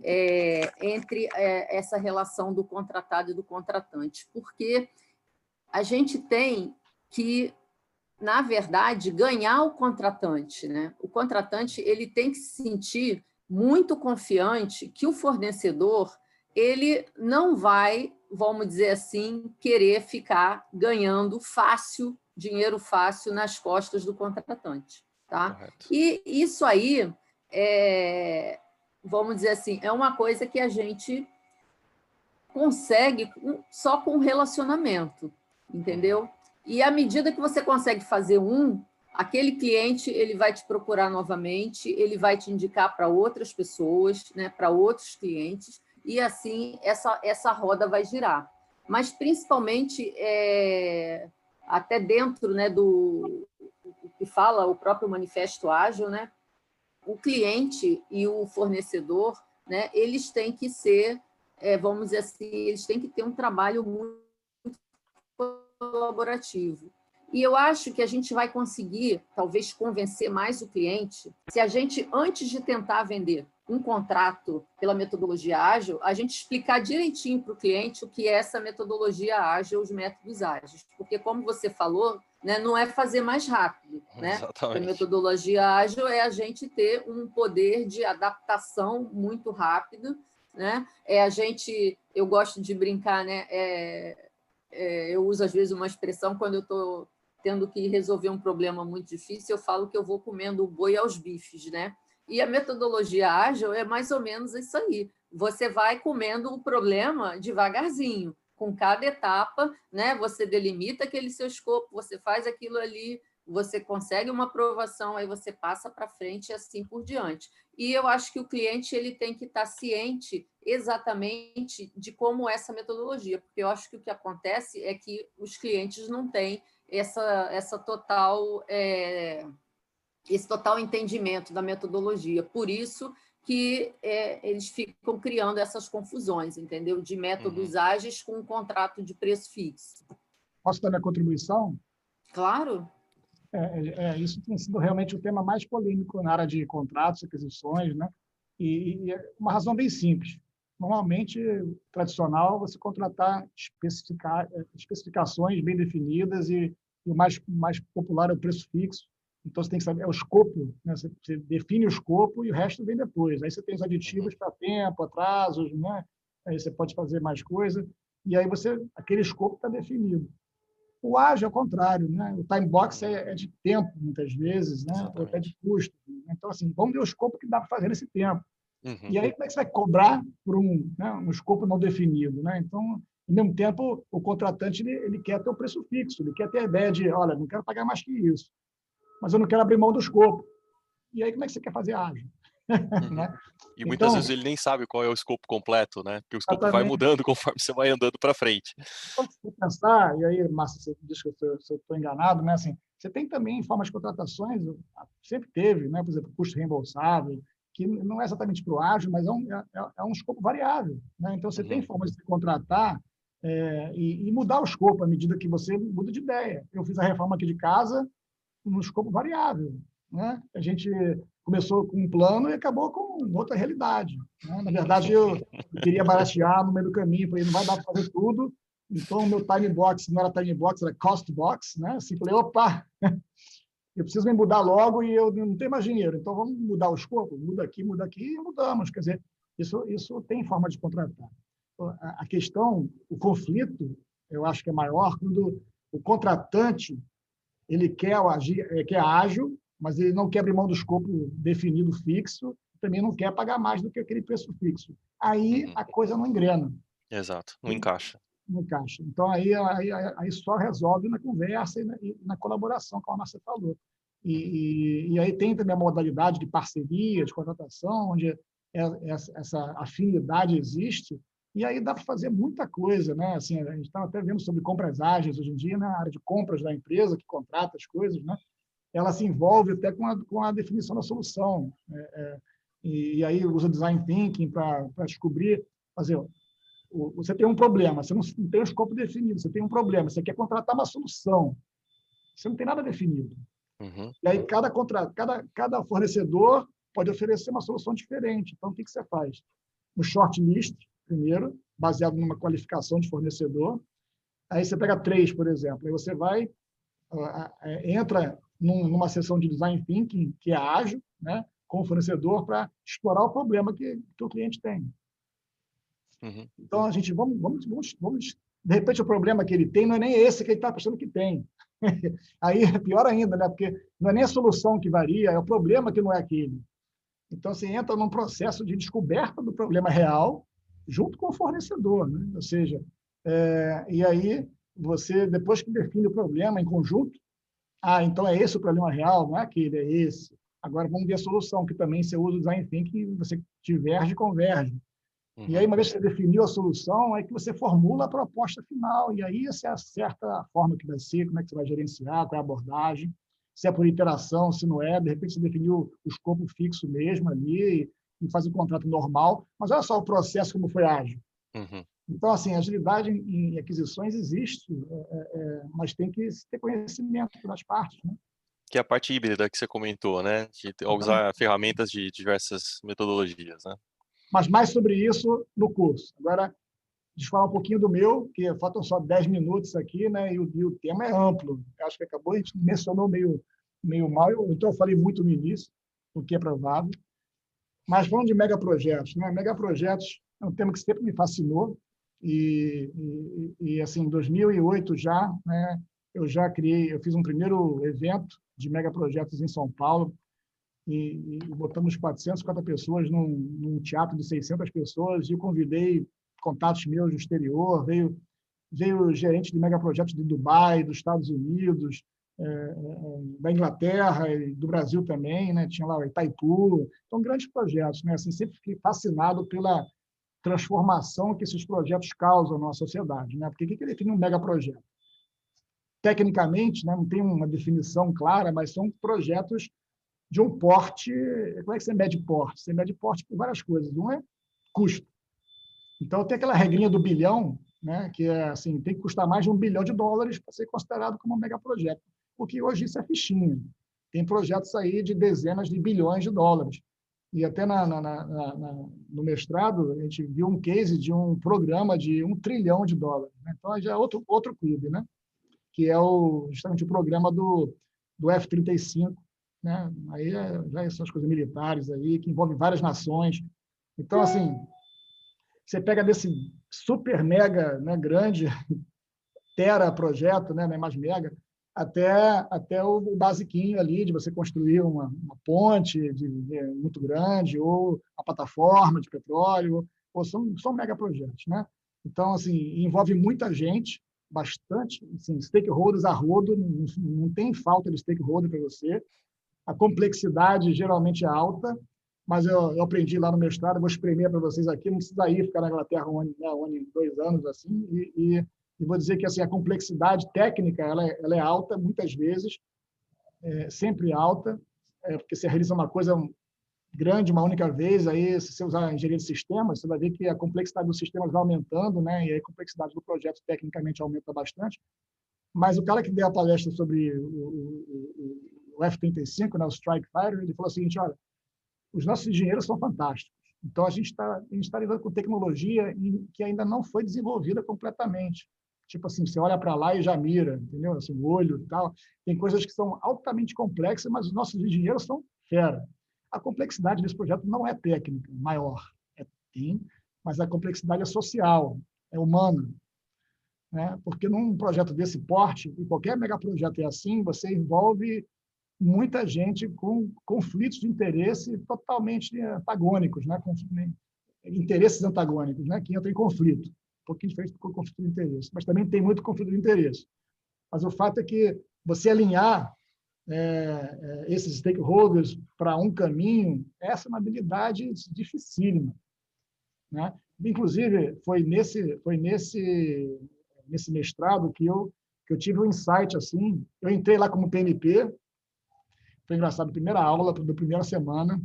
entre essa relação do contratado e do contratante, porque a gente tem que, na verdade, ganhar o contratante, né? O contratante ele tem que se sentir muito confiante que o fornecedor ele não vai, vamos dizer assim, querer ficar ganhando fácil, dinheiro fácil nas costas do contratante. Tá? Correto. E isso aí, vamos dizer assim, é uma coisa que a gente consegue só com relacionamento, entendeu? E à medida que você consegue fazer aquele cliente ele vai te procurar novamente, ele vai te indicar para outras pessoas, né, para outros clientes, e assim essa roda vai girar. Mas, principalmente, até dentro, né, do que fala o próprio Manifesto Ágil, né, o cliente e o fornecedor, né, eles têm que ser, vamos dizer assim, eles têm que ter um trabalho muito colaborativo. E eu acho que a gente vai conseguir, talvez, convencer mais o cliente se a gente, antes de tentar vender um contrato pela metodologia ágil, a gente explicar direitinho para o cliente o que é essa metodologia ágil, os métodos ágeis. Porque, como você falou, né, não é fazer mais rápido. Né? Exatamente. A metodologia ágil é a gente ter um poder de adaptação muito rápido. Né? Eu gosto de brincar, né? Eu uso, às vezes, uma expressão quando eu estou tendo que resolver um problema muito difícil, eu falo que eu vou comendo o boi aos bifes, né? E a metodologia ágil é mais ou menos isso aí. Você vai comendo o problema devagarzinho, com cada etapa, né? Você delimita aquele seu escopo, você faz aquilo ali, você consegue uma aprovação, aí você passa para frente e assim por diante. E eu acho que o cliente ele tem que estar ciente exatamente de como é essa metodologia, porque eu acho que o que acontece é que os clientes não têm esse total entendimento da metodologia. Por isso que eles ficam criando essas confusões, entendeu? De métodos ágeis com um contrato de preço fixo. Posso dar minha contribuição? Claro. Isso tem sido realmente o tema mais polêmico na área de contratos, aquisições, né? E é uma razão bem simples. Normalmente, tradicional, você contratar especificações bem definidas e o mais popular é o preço fixo. Então, você tem que saber o escopo, né? Você define o escopo e o resto vem depois. Aí você tem os aditivos para tempo, atrasos, né? Aí você pode fazer mais coisa e aí aquele escopo está definido. O ágil é o contrário, né? O time box é de tempo, muitas vezes, né? Ou até de custo. Então, assim, vamos ver o escopo que dá para fazer nesse tempo. E aí, como é que você vai cobrar por um escopo não definido? Né? Então, ao mesmo tempo, o contratante ele quer ter o preço fixo, ele quer ter a ideia de, olha, não quero pagar mais que isso, mas eu não quero abrir mão do escopo. E aí, como é que você quer fazer ágil? Né? E muitas vezes ele nem sabe qual é o escopo completo, né? Porque o escopo vai mudando conforme você vai andando para frente. Quando você pensar, e aí, Márcio, você diz que eu estou enganado, né? Assim, você tem também formas de contratações, sempre teve, né? Por exemplo, custo reembolsável, que não é exatamente para o ágil, mas é um escopo variável. Né? Então, você tem formas de se contratar e mudar o escopo à medida que você muda de ideia. Eu fiz a reforma aqui de casa num escopo variável. Né? A gente começou com um plano e acabou com outra realidade. Né? Na verdade, eu queria baratear no meio do caminho, falei, não vai dar para fazer tudo, então o meu time box não era time box, era cost box. Né? Assim, falei, opa, eu preciso me mudar logo e eu não tenho mais dinheiro, então vamos mudar o escopo, muda aqui e mudamos. Quer dizer, isso tem forma de contratar. A questão, o conflito, eu acho que é maior quando o contratante ele quer ágil, mas ele não quer abrir mão do escopo definido fixo, também não quer pagar mais do que aquele preço fixo. Aí a coisa não engrena. Exato, não encaixa. Não encaixa. Então, aí só resolve na conversa e na colaboração, como a Márcia falou. E aí tem também a modalidade de parceria, de contratação, onde essa afinidade existe, e aí dá para fazer muita coisa. Né? Assim, a gente estava até vendo sobre compras ágeis hoje em dia, na área de compras da empresa, que contrata as coisas, né? Ela se envolve até com a definição da solução. E aí usa design thinking para descobrir, você tem um problema, você não tem um escopo definido, você tem um problema, você quer contratar uma solução, você não tem nada definido. E aí cada fornecedor pode oferecer uma solução diferente. Então, o que você faz? um shortlist, primeiro, baseado numa qualificação de fornecedor. Aí você pega 3, por exemplo, aí você vai, entra numa sessão de design thinking, que é ágil, né, com o fornecedor, para explorar o problema que o cliente tem. Uhum. Então, a gente vamos, de repente, o problema que ele tem não é nem esse que ele está achando que tem. Aí é pior ainda, né? Porque não é nem a solução que varia, é o problema que não é aquele. Então, você entra num processo de descoberta do problema real junto com o fornecedor, né? Ou seja, e aí você, depois que define o problema em conjunto, então é esse o problema real, não é aquele, é esse. Agora vamos ver a solução, que também você usa o design thinking, você diverge e converge. E aí, uma vez que você definiu a solução, é que você formula a proposta final, e aí você acerta a forma que vai ser, como é que você vai gerenciar, qual é a abordagem, se é por interação, se não é, de repente você definiu o escopo fixo mesmo ali, e faz o contrato normal, mas olha só o processo como foi ágil. Uhum. Então, assim, agilidade em aquisições existe, mas tem que ter conhecimento das partes, né? Que é a parte híbrida que você comentou, né? De usar ferramentas de diversas metodologias, né? Mas mais sobre isso no curso. Agora, deixa eu falar um pouquinho do meu, que faltam só 10 minutos aqui, né? E o tema é amplo. Eu acho que acabou, a gente mencionou meio mal, então eu falei muito no início, o que é provável. Mas falando de megaprojetos, né? Megaprojetos é um tema que sempre me fascinou. E assim, em 2008 já, né? Eu fiz um primeiro evento de megaprojetos em São Paulo, e botamos 450 pessoas num teatro de 600 pessoas, e eu convidei contatos meus do exterior, veio gerente de megaprojetos de Dubai, dos Estados Unidos, da Inglaterra e do Brasil também, né? Tinha lá o Itaipu, então grandes projetos, né? Assim, sempre fiquei fascinado pela transformação que esses projetos causam na sociedade, né? Porque o que define um megaprojeto? Tecnicamente, né, não tem uma definição clara, mas são projetos de um porte. Como é que você mede porte? Você mede porte por várias coisas. Um é custo. Então, tem aquela regrinha do bilhão, né, que é assim, tem que custar mais de $1 bilhão para ser considerado como um megaprojeto, porque hoje isso é fichinha. Tem projetos aí de dezenas de bilhões de dólares. E até no mestrado, a gente viu um case de um programa de $1 trilhão, né? Então, já é outro clube, né? Que é justamente o programa do F-35, né? Aí já são as coisas militares aí, que envolvem várias nações. Então, assim, você pega desse super mega, né, grande, tera projeto, né, mais mega, até o basiquinho ali, de você construir uma ponte muito grande, ou a plataforma de petróleo, ou são mega projetos, né? Então, assim, envolve muita gente, bastante, assim, stakeholders a rodo, não tem falta de stakeholder para você. A complexidade geralmente é alta, mas eu aprendi lá no mestrado, vou espremer para vocês aqui, não precisa ir ficar na Inglaterra um ano, 2 anos, assim, e vou dizer que assim, a complexidade técnica ela é alta, muitas vezes, sempre alta, porque você realiza uma coisa grande uma única vez, aí se você usar engenharia de sistemas, você vai ver que a complexidade dos sistemas vai aumentando, né? E aí a complexidade do projeto tecnicamente aumenta bastante. Mas o cara que deu a palestra sobre o F-35, né, o Strike Fighter, ele falou o seguinte: olha, os nossos engenheiros são fantásticos. Então, a gente está lidando com tecnologia que ainda não foi desenvolvida completamente. Tipo assim, você olha para lá e já mira, entendeu? Assim, o olho e tal. Tem coisas que são altamente complexas, mas os nossos engenheiros são fera. A complexidade desse projeto não é técnica, maior. Tem, mas a complexidade é social, é humana. Né? Porque num projeto desse porte, e qualquer megaprojeto é assim, você envolve muita gente com conflitos de interesse totalmente antagônicos, né? Interesses antagônicos, né? Que entram em conflito. Um pouquinho diferente do conflito de interesse, mas também tem muito conflito de interesse. Mas o fato é que você alinhar esses stakeholders para um caminho, essa é uma habilidade dificílima, né? Inclusive, foi nesse mestrado que eu tive um insight assim. Eu entrei lá como PMP. Foi engraçado, primeira aula, da primeira semana,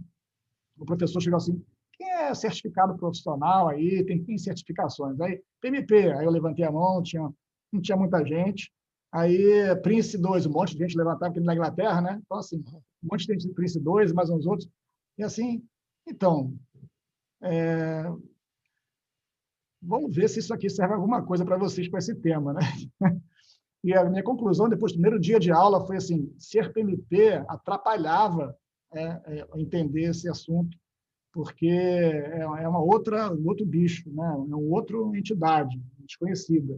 o professor chegou assim: quem é certificado profissional aí? Tem certificações? Aí, PMP. Aí eu levantei a mão, não tinha muita gente. Aí, Prince 2, um monte de gente levantava, porque na Inglaterra, né? Então, assim, um monte de gente de Prince 2, mais uns outros. E assim, então, vamos ver se isso aqui serve alguma coisa para vocês com esse tema, né? E a minha conclusão, depois do primeiro dia de aula, foi assim, ser PMP atrapalhava entender esse assunto, porque é um outro bicho, né? É uma outra entidade desconhecida.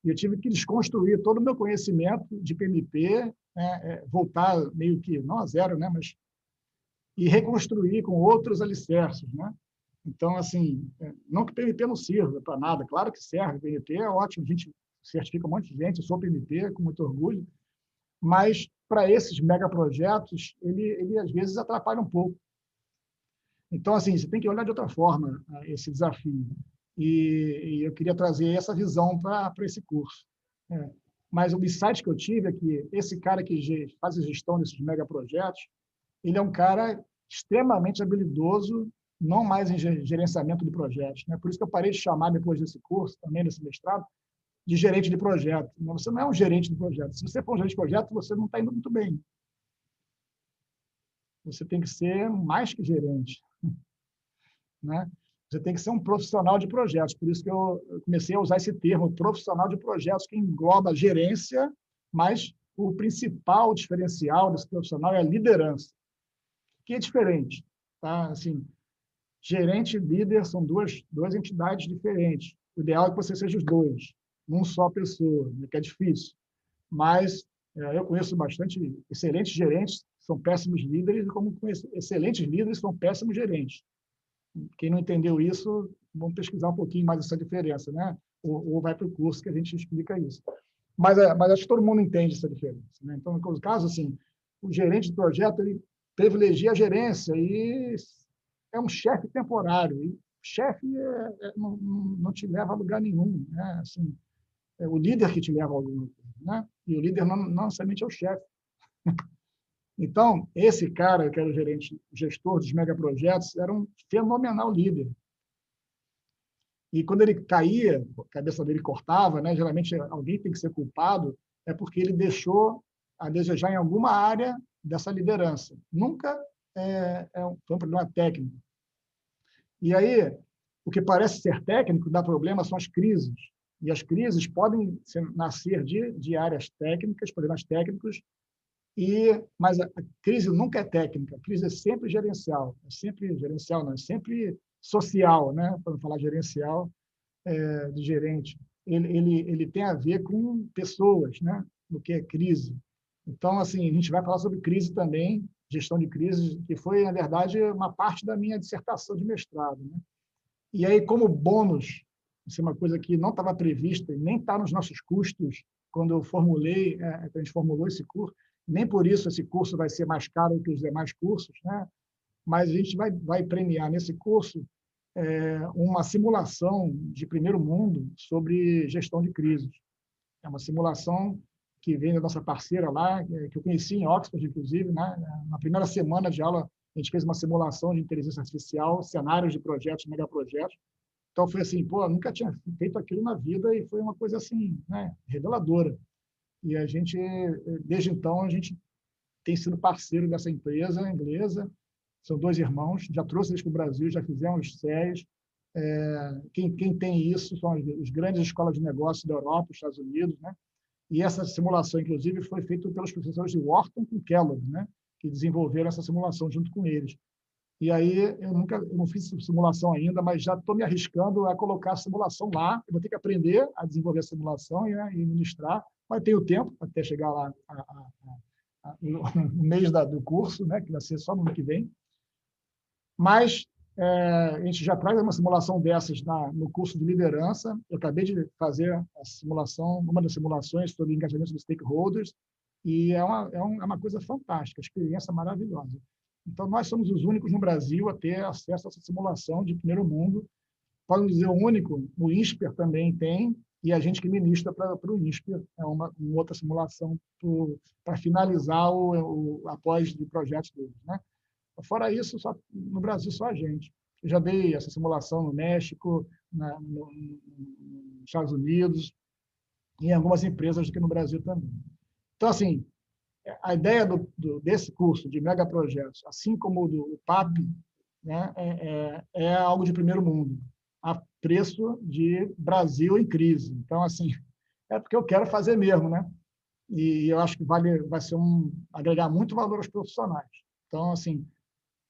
E eu tive que desconstruir todo o meu conhecimento de PMP, né? Voltar meio que, não a zero, né? Mas, e reconstruir com outros alicerces, né? Então, assim, não que o PMP não sirva para nada, claro que serve, o PMP é ótimo, a gente certifica um monte de gente, eu sou PMP, com muito orgulho, mas para esses megaprojetos, ele às vezes atrapalha um pouco. Então, assim, você tem que olhar de outra forma esse desafio. E eu queria trazer essa visão para esse curso. Mas o insight que eu tive é que esse cara que faz a gestão desses megaprojetos, ele é um cara extremamente habilidoso, não mais em gerenciamento de projetos. Né? Por isso que eu parei de chamar, depois desse curso, também desse mestrado, de gerente de projeto. Você não é um gerente de projeto. Se você for um gerente de projeto, você não está indo muito bem. Você tem que ser mais que gerente. Né? Você tem que ser um profissional de projetos. Por isso que eu comecei a usar esse termo, profissional de projetos, que engloba a gerência, mas o principal diferencial desse profissional é a liderança, que é diferente. Tá? Assim, gerente e líder são duas entidades diferentes. O ideal é que você seja os dois, não só pessoa, que é difícil. Mas eu conheço bastante excelentes gerentes, são péssimos líderes, e como conheço excelentes líderes, são péssimos gerentes. Quem não entendeu isso, vamos pesquisar um pouquinho mais essa diferença, né? Ou vai para o curso que a gente explica isso. Mas acho que todo mundo entende essa diferença. Né? Então, no caso, assim, o gerente de projeto ele privilegia a gerência e é um chefe temporário. E chefe não te leva a lugar nenhum. Né? Assim, é o líder que te leva a alguma coisa. Né? E o líder não necessariamente é o chefe. Então, esse cara, que era o gestor dos megaprojetos, era um fenomenal líder. E quando ele caía, a cabeça dele cortava, né? Geralmente alguém tem que ser culpado, é porque ele deixou a desejar em alguma área dessa liderança. Nunca foi um problema técnico. E aí, o que parece ser técnico dá problema são as crises. E as crises podem nascer de áreas técnicas, problemas técnicos, mas a crise nunca é técnica, a crise é sempre gerencial, é sempre social, né? Para falar gerencial, de gerente. Ele tem a ver com pessoas, né? No que é crise. Então, assim, a gente vai falar sobre crise também, gestão de crises, que foi, na verdade, uma parte da minha dissertação de mestrado. Né? E aí, como bônus, isso é uma coisa que não estava prevista e nem está nos nossos custos quando eu formulei, quando a gente formulou esse curso, nem por isso esse curso vai ser mais caro que os demais cursos, né? Mas a gente vai premiar nesse curso uma simulação de primeiro mundo sobre gestão de crises. É uma simulação que vem da nossa parceira lá, que eu conheci em Oxford, inclusive, né? Na primeira semana de aula, a gente fez uma simulação de inteligência artificial, cenários de projetos, megaprojetos. Então, foi assim, pô, nunca tinha feito aquilo na vida e foi uma coisa assim, né? Reveladora. E a gente, desde então, a gente tem sido parceiro dessa empresa inglesa. São dois irmãos, já trouxe eles para o Brasil, já fizemos séries. Quem tem isso são as grandes escolas de negócios da Europa, dos Estados Unidos, né? E essa simulação, inclusive, foi feita pelos professores de Wharton com Kellogg, né? Que desenvolveram essa simulação junto com eles. E aí, eu não fiz simulação ainda, mas já estou me arriscando a colocar a simulação lá. Eu vou ter que aprender a desenvolver a simulação e ministrar, mas tenho tempo até chegar lá no mês do curso, né? Que vai ser só no ano que vem. Mas a gente já traz uma simulação dessas no curso de liderança. Eu acabei de fazer a simulação, uma das simulações sobre engajamento dos stakeholders, e é uma coisa fantástica, experiência maravilhosa. Então, nós somos os únicos no Brasil a ter acesso a essa simulação de primeiro mundo. Podemos dizer o único, o INSPER também tem, e a gente que ministra para o INSPER, é uma outra simulação para finalizar a pós de projetos deles, né? Fora isso, no Brasil, só a gente. Eu já dei essa simulação no México, nos Estados Unidos, e em algumas empresas aqui no Brasil também. Então, assim, a ideia desse curso de megaprojetos, assim como o do PAP, né, é algo de primeiro mundo. a preço de Brasil em crise. Então, assim, é porque eu quero fazer mesmo, né? E eu acho que vai ser agregar muito valor aos profissionais. Então, assim,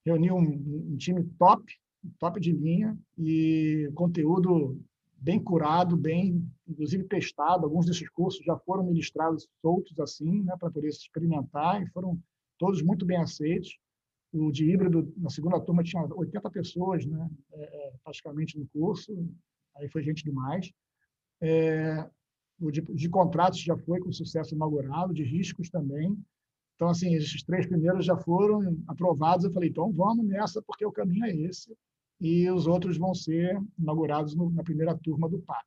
reunir um time top de linha e conteúdo bem curado, bem, inclusive, testado. Alguns desses cursos já foram ministrados soltos assim, né, para poder se experimentar, e foram todos muito bem aceitos. O de híbrido, na segunda turma, tinha 80 pessoas, né, praticamente no curso, aí foi gente demais. O de contratos já foi com sucesso inaugurado, de riscos também. Então, assim, esses 3 primeiros já foram aprovados. Eu falei, então vamos nessa, porque o caminho é esse. E os outros vão ser inaugurados na primeira turma do PAP.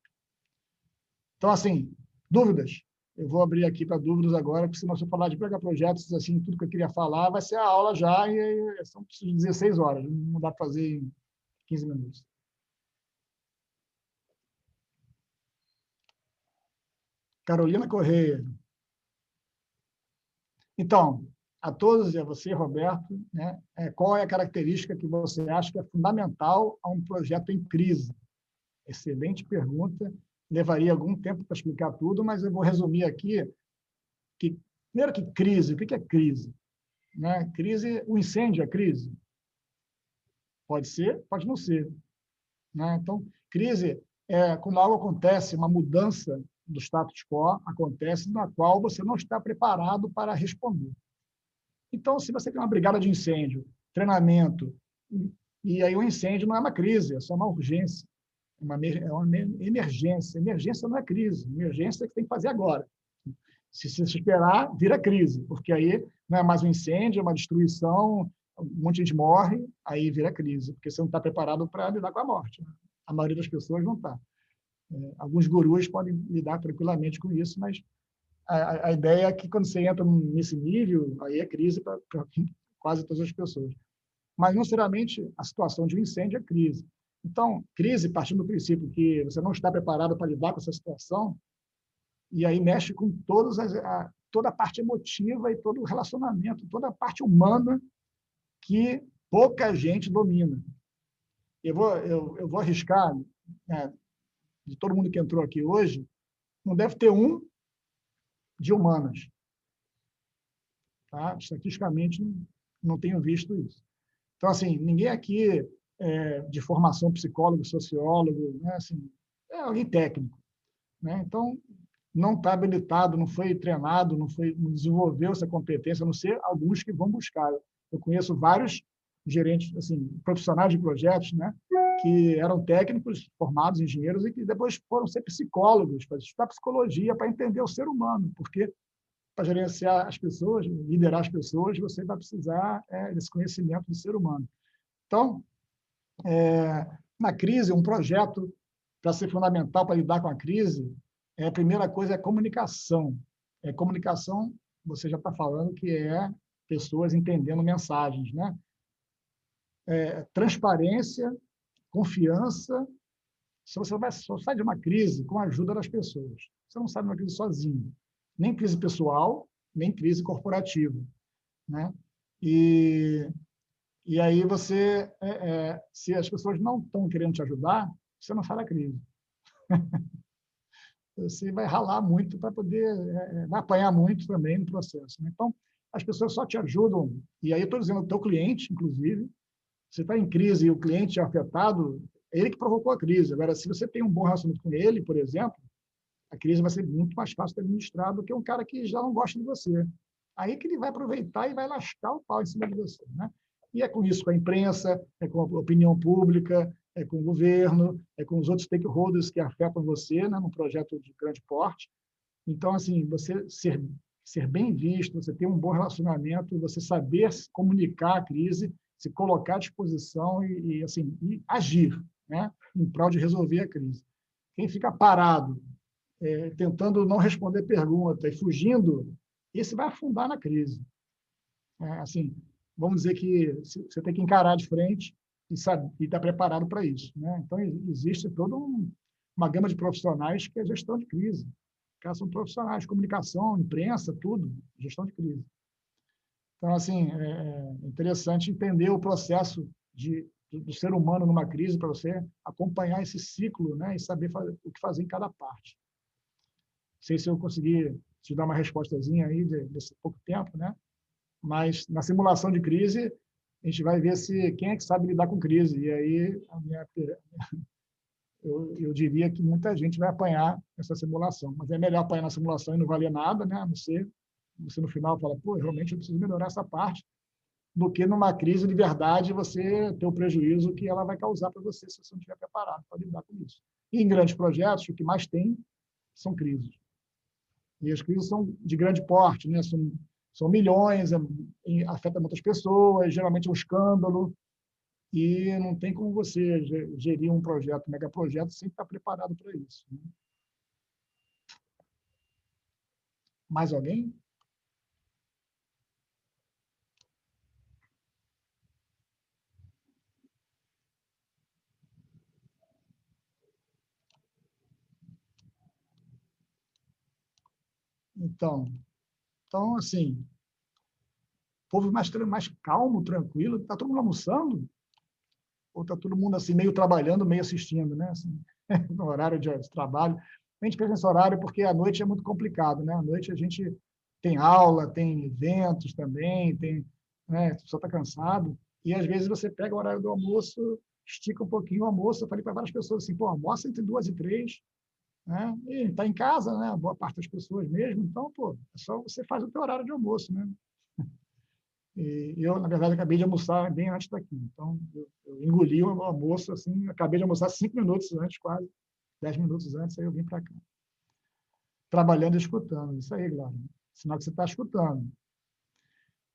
Então, assim, dúvidas? Eu vou abrir aqui para dúvidas agora, porque senão, se eu falar de pegar projetos, assim, tudo que eu queria falar, vai ser a aula já, e são 16 horas. Não dá para fazer em 15 minutos. Carolina Correia. Então, a todos e a você, Roberto, né, qual é a característica que você acha que é fundamental a um projeto em crise? Excelente pergunta. Levaria algum tempo para explicar tudo, mas eu vou resumir aqui. Primeiro que crise, o que é crise? Né? Crise, o incêndio é crise? Pode ser, pode não ser. Né? Então, crise é quando algo acontece, uma mudança do status quo acontece, na qual você não está preparado para responder. Então, se você tem uma brigada de incêndio, treinamento, e aí o incêndio não é uma crise, é só uma urgência, é uma emergência. Emergência não é crise, emergência é que tem que fazer agora. Se esperar, vira crise, porque aí não é mais um incêndio, é uma destruição, um monte de gente morre, aí vira crise, porque você não está preparado para lidar com a morte. A maioria das pessoas não está. Alguns gurus podem lidar tranquilamente com isso, mas a ideia é que quando você entra nesse nível, aí é crise para quase todas as pessoas. Mas, não necessariamente, a situação de um incêndio é crise. Então, crise, partindo do princípio que você não está preparado para lidar com essa situação, e aí mexe com toda a parte emotiva e todo o relacionamento, toda a parte humana que pouca gente domina. Eu vou arriscar, né, de todo mundo que entrou aqui hoje, não deve ter um de humanas. Tá? Estatisticamente, não tenho visto isso. Então, assim, ninguém aqui de formação psicólogo, sociólogo, né? Assim, é alguém técnico. Né? Então, não está habilitado, não foi treinado, não desenvolveu essa competência, a não ser alguns que vão buscar. Eu conheço vários gerentes, assim, profissionais de projetos, né? Que eram técnicos, formados, engenheiros, e que depois foram ser psicólogos, para estudar psicologia, para entender o ser humano, porque para gerenciar as pessoas, liderar as pessoas, você vai precisar desse conhecimento do ser humano. Então, na crise, um projeto, para ser fundamental para lidar com a crise, a primeira coisa é comunicação. Comunicação, você já está falando que é pessoas entendendo mensagens, né? Transparência, confiança. Se você só sai de uma crise com a ajuda das pessoas. Você não sai de uma crise sozinho. Nem crise pessoal, nem crise corporativa. Né? E aí você, se as pessoas não estão querendo te ajudar, você não sai da crise. Você vai ralar muito para poder, vai apanhar muito também no processo. Né? Então, as pessoas só te ajudam, e aí eu estou dizendo, o teu cliente, inclusive, você está em crise e o cliente é afetado, é ele que provocou a crise. Agora, se você tem um bom relacionamento com ele, por exemplo, a crise vai ser muito mais fácil de administrar do que um cara que já não gosta de você. Aí que ele vai aproveitar e vai lascar o pau em cima de você. Né? E é com isso, com a imprensa, é com a opinião pública, é com o governo, é com os outros stakeholders que afetam você, né, num projeto de grande porte. Então, assim, você ser bem visto, você ter um bom relacionamento, você saber comunicar a crise, se colocar à disposição e agir, né, em prol de resolver a crise. Quem fica parado, tentando não responder pergunta e fugindo, esse vai afundar na crise. Assim, vamos dizer que você tem que encarar de frente e estar preparado para isso. Né? Então, existe toda uma gama de profissionais que é gestão de crise. Os são profissionais de comunicação, imprensa, tudo, gestão de crise. Então, assim, é interessante entender o processo de do ser humano numa crise, para você acompanhar esse ciclo, né, e saber o que fazer em cada parte. Não sei se eu consegui te dar uma respostazinha aí desse pouco tempo, né? Mas na simulação de crise, a gente vai ver quem é que sabe lidar com crise. E aí, eu diria que muita gente vai apanhar essa simulação. Mas é melhor apanhar na simulação e não valer nada, né? A não ser você no final fala, pô, realmente eu preciso melhorar essa parte, do que numa crise de verdade você ter o prejuízo que ela vai causar para você se você não estiver preparado para lidar com isso. E em grandes projetos, o que mais tem são crises. E as crises são de grande porte, né? São milhões, afeta muitas pessoas, geralmente é um escândalo, e não tem como você gerir um projeto, um megaprojeto, sem estar preparado para isso. Né? Mais alguém? Então, assim, o povo mais calmo, tranquilo, está todo mundo almoçando? Ou está todo mundo assim, meio trabalhando, meio assistindo, né? Assim, no horário de trabalho. A gente pensa nesse horário porque à noite é muito complicado, né? À noite a gente tem aula, tem eventos também, né? A pessoa está cansado. E às vezes você pega o horário do almoço, estica um pouquinho o almoço. Eu falei para várias pessoas assim, pô, almoça entre 2 e 3, né? E está em casa, né? Boa parte das pessoas mesmo. Então, pô, é só você faz o teu horário de almoço, né? E eu, na verdade, acabei de almoçar bem antes daqui. Então, eu engoli o almoço, assim, acabei de almoçar 5 minutos antes, quase 10 minutos antes, aí eu vim para cá. Trabalhando e escutando. Isso aí, Glória. Sinal que você está escutando.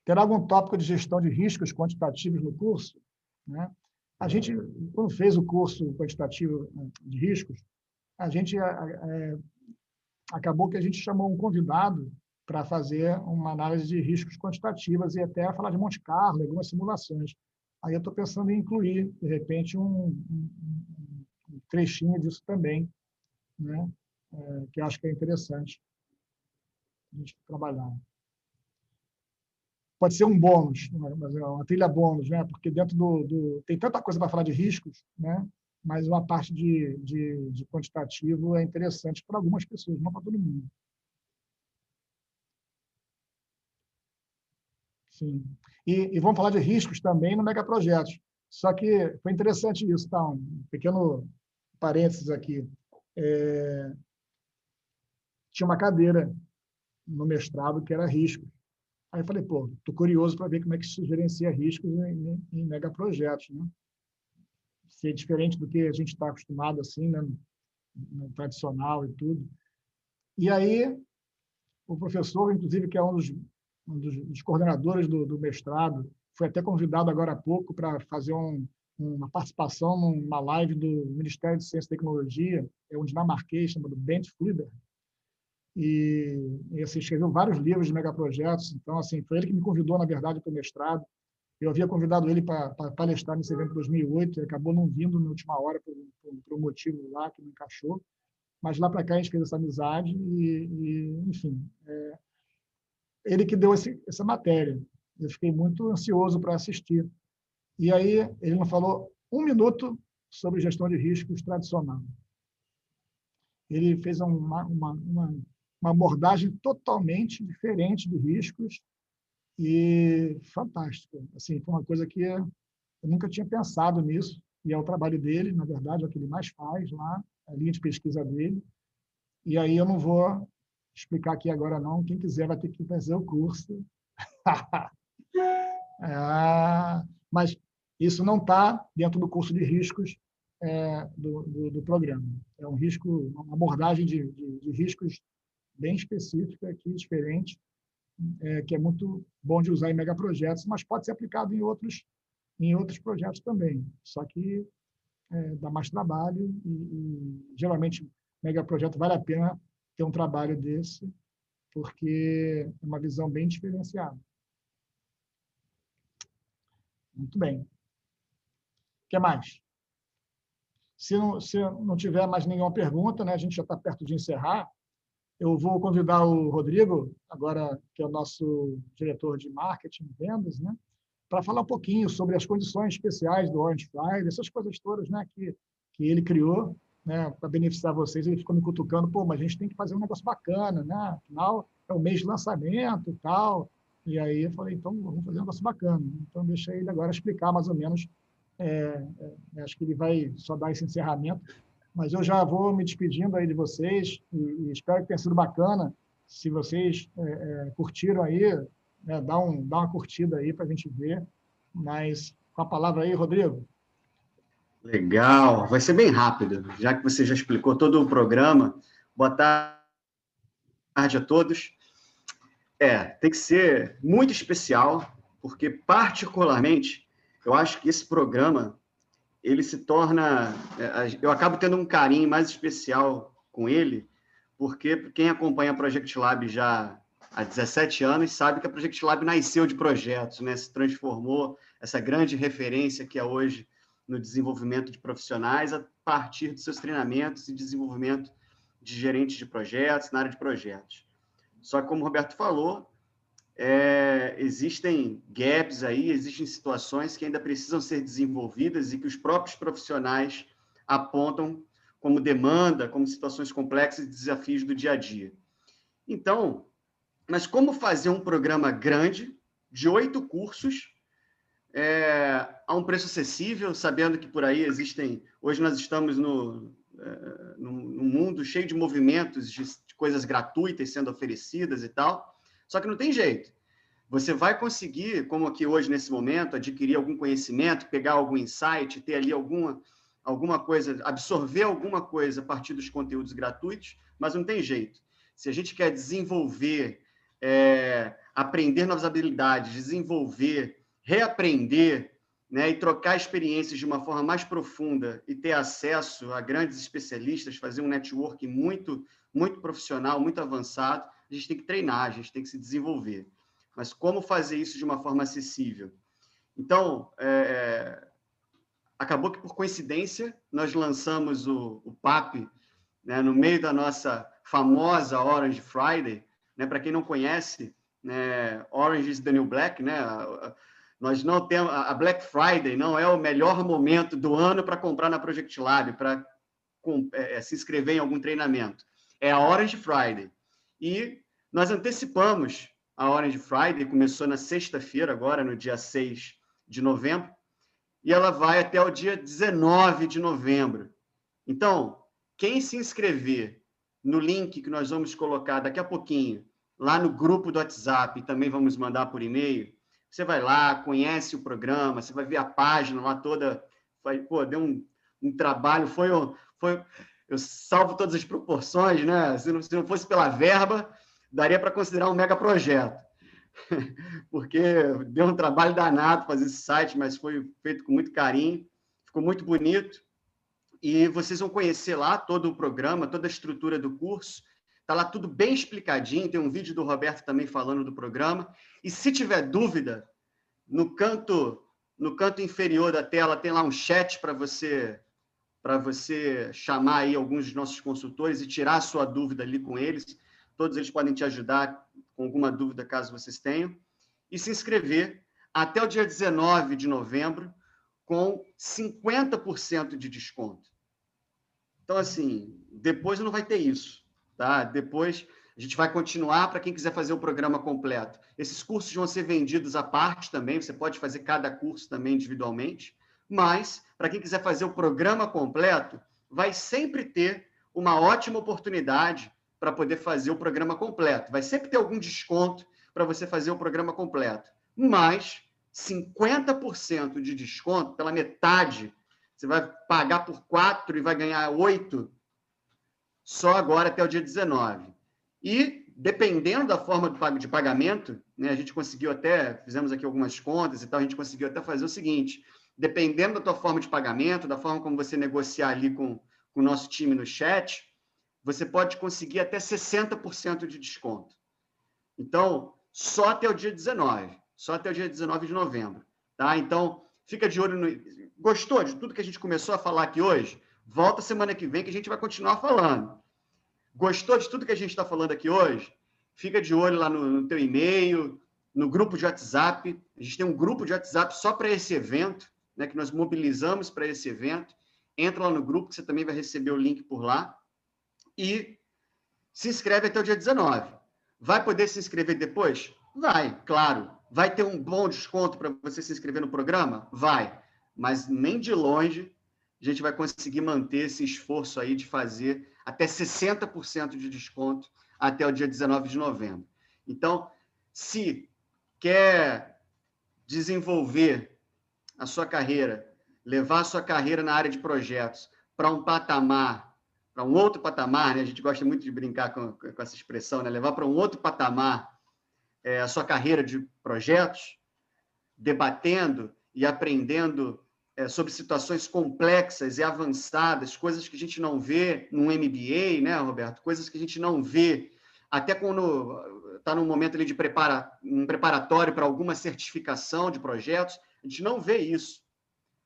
Terá algum tópico de gestão de riscos quantitativos no curso? Né? A gente, quando fez o curso quantitativo de riscos, a gente acabou que a gente chamou um convidado para fazer uma análise de riscos quantitativas e até falar de Monte Carlo, algumas simulações. Aí eu estou pensando em incluir, de repente, um trechinho disso também, né? Que eu acho que é interessante a gente trabalhar. Pode ser um bônus, mas é uma trilha bônus, né? Porque dentro tem tanta coisa para falar de riscos, né? Mas uma parte de quantitativo é interessante para algumas pessoas, não para todo mundo. Sim. E vamos falar de riscos também no megaprojetos. Só que foi interessante isso, tá? Um pequeno parênteses aqui. Tinha uma cadeira no mestrado que era riscos. Aí eu falei, pô, estou curioso para ver como é que se gerencia riscos em megaprojetos, né? Se é diferente do que a gente está acostumado, assim, né? No tradicional e tudo. E aí, o professor, inclusive, que é um dos coordenadores do mestrado, foi até convidado agora há pouco para fazer uma participação numa live do Ministério de Ciência e Tecnologia, é um dinamarquês chamado Bent Flyder, e assim, escreveu vários livros de megaprojetos. Então, assim, foi ele que me convidou, na verdade, para o mestrado. Eu havia convidado ele para palestrar nesse evento em 2008, ele acabou não vindo na última hora por um motivo lá que não encaixou. Mas lá para cá a gente fez essa amizade enfim, ele que deu essa matéria. Eu fiquei muito ansioso para assistir. E aí ele não falou 1 minuto sobre gestão de riscos tradicional. Ele fez uma abordagem totalmente diferente de riscos e fantástica. Assim, foi uma coisa que eu nunca tinha pensado nisso, e é o trabalho dele, na verdade, é o que ele mais faz lá, a linha de pesquisa dele. E aí eu não vou explicar aqui agora, não. Quem quiser vai ter que fazer o curso. Mas isso não está dentro do curso de riscos do programa. É um risco, uma abordagem de riscos bem específica aqui, diferente, que é muito bom de usar em megaprojetos, mas pode ser aplicado em outros projetos também. Só que dá mais trabalho e geralmente megaprojeto vale a pena ter um trabalho desse, porque é uma visão bem diferenciada. Muito bem. O que mais? Se não tiver mais nenhuma pergunta, né, a gente já está perto de encerrar, eu vou convidar o Rodrigo, agora que é o nosso diretor de marketing e vendas, né, para falar um pouquinho sobre as condições especiais do Orange Friday, essas coisas todas, né, que ele criou, né, para beneficiar vocês. Ele ficou me cutucando, pô, mas a gente tem que fazer um negócio bacana, né? Afinal, é o mês de lançamento e tal. E aí eu falei, então vamos fazer um negócio bacana. Então deixa ele agora explicar mais ou menos. Acho que ele vai só dar esse encerramento, mas eu já vou me despedindo aí de vocês e espero que tenha sido bacana. Se vocês curtiram aí, né, dá uma curtida aí para a gente ver. Mas com a palavra aí, Rodrigo. Legal, vai ser bem rápido, já que você já explicou todo o programa. Boa tarde a todos. Tem que ser muito especial, porque particularmente eu acho que esse programa ele se torna, eu acabo tendo um carinho mais especial com ele, porque quem acompanha a Project Lab já há 17 anos sabe que a Project Lab nasceu de projetos, né? Se transformou essa grande referência que é hoje no desenvolvimento de profissionais a partir dos seus treinamentos e desenvolvimento de gerentes de projetos, na área de projetos. Só que, como o Roberto falou, existem gaps aí, existem situações que ainda precisam ser desenvolvidas e que os próprios profissionais apontam como demanda, como situações complexas e desafios do dia a dia. Então, mas como fazer um programa grande, de 8 cursos, a um preço acessível, sabendo que por aí existem... Hoje nós estamos num mundo cheio de movimentos, de coisas gratuitas sendo oferecidas e tal, só que não tem jeito. Você vai conseguir, como aqui hoje, nesse momento, adquirir algum conhecimento, pegar algum insight, ter ali alguma coisa, absorver alguma coisa a partir dos conteúdos gratuitos, mas não tem jeito. Se a gente quer desenvolver, aprender novas habilidades, desenvolver, reaprender, né, e trocar experiências de uma forma mais profunda e ter acesso a grandes especialistas, fazer um networking muito, muito profissional, muito avançado, a gente tem que treinar, a gente tem que se desenvolver. Mas como fazer isso de uma forma acessível? Então, acabou que, por coincidência, nós lançamos o PAP, né, no meio da nossa famosa Orange Friday, né, para quem não conhece, né, Orange is the New Black, né, nós não temos a Black Friday, não é o melhor momento do ano para comprar na Project Lab, para se inscrever em algum treinamento. É a Orange Friday. E nós antecipamos a Orange Friday, começou na sexta-feira, agora no dia 6 de novembro, e ela vai até o dia 19 de novembro. Então, quem se inscrever no link que nós vamos colocar daqui a pouquinho, lá no grupo do WhatsApp, e também vamos mandar por e-mail, você vai lá, conhece o programa, você vai ver a página lá toda, deu um trabalho, eu salvo todas as proporções, né? Se não fosse pela verba, daria para considerar um mega projeto, porque deu um trabalho danado fazer esse site, mas foi feito com muito carinho, ficou muito bonito, e vocês vão conhecer lá todo o programa, toda a estrutura do curso, está lá tudo bem explicadinho, tem um vídeo do Roberto também falando do programa, e se tiver dúvida, no canto inferior da tela tem lá um chat para você chamar aí alguns dos nossos consultores e tirar a sua dúvida ali com eles. Todos eles podem te ajudar com alguma dúvida, caso vocês tenham. E se inscrever até o dia 19 de novembro com 50% de desconto. Então, assim, depois não vai ter isso, tá? Depois a gente vai continuar para quem quiser fazer o programa completo. Esses cursos vão ser vendidos à parte também, você pode fazer cada curso também individualmente, mas, para quem quiser fazer o programa completo, vai sempre ter uma ótima oportunidade para poder fazer o programa completo. Vai sempre ter algum desconto para você fazer o programa completo. Mas 50% de desconto, pela metade, você vai pagar por 4 e vai ganhar 8, só agora até o dia 19. E, dependendo da forma de pagamento, né, a gente conseguiu até, fizemos aqui algumas contas e tal, a gente conseguiu até fazer o seguinte: dependendo da tua forma de pagamento, da forma como você negociar ali com o nosso time no chat, você pode conseguir até 60% de desconto. Então, só até o dia 19, só até o dia 19 de novembro. Tá? Então, fica de olho no... Gostou de tudo que a gente começou a falar aqui hoje? Volta semana que vem que a gente vai continuar falando. Gostou de tudo que a gente está falando aqui hoje? Fica de olho lá no teu e-mail, no grupo de WhatsApp. A gente tem um grupo de WhatsApp só para esse evento, né, que nós mobilizamos para esse evento. Entra lá no grupo, que você também vai receber o link por lá. E se inscreve até o dia 19. Vai poder se inscrever depois? Vai, claro. Vai ter um bom desconto para você se inscrever no programa? Vai. Mas nem de longe a gente vai conseguir manter esse esforço aí de fazer até 60% de desconto até o dia 19 de novembro. Então, se quer desenvolver a sua carreira, levar a sua carreira na área de projetos para um patamar, para um outro patamar, né? A gente gosta muito de brincar com essa expressão, né? Levar para um outro patamar a sua carreira de projetos, debatendo e aprendendo sobre situações complexas e avançadas, coisas que a gente não vê num MBA, né, Roberto? Coisas que a gente não vê até quando está num momento ali de um preparatório para alguma certificação de projetos, a gente não vê isso.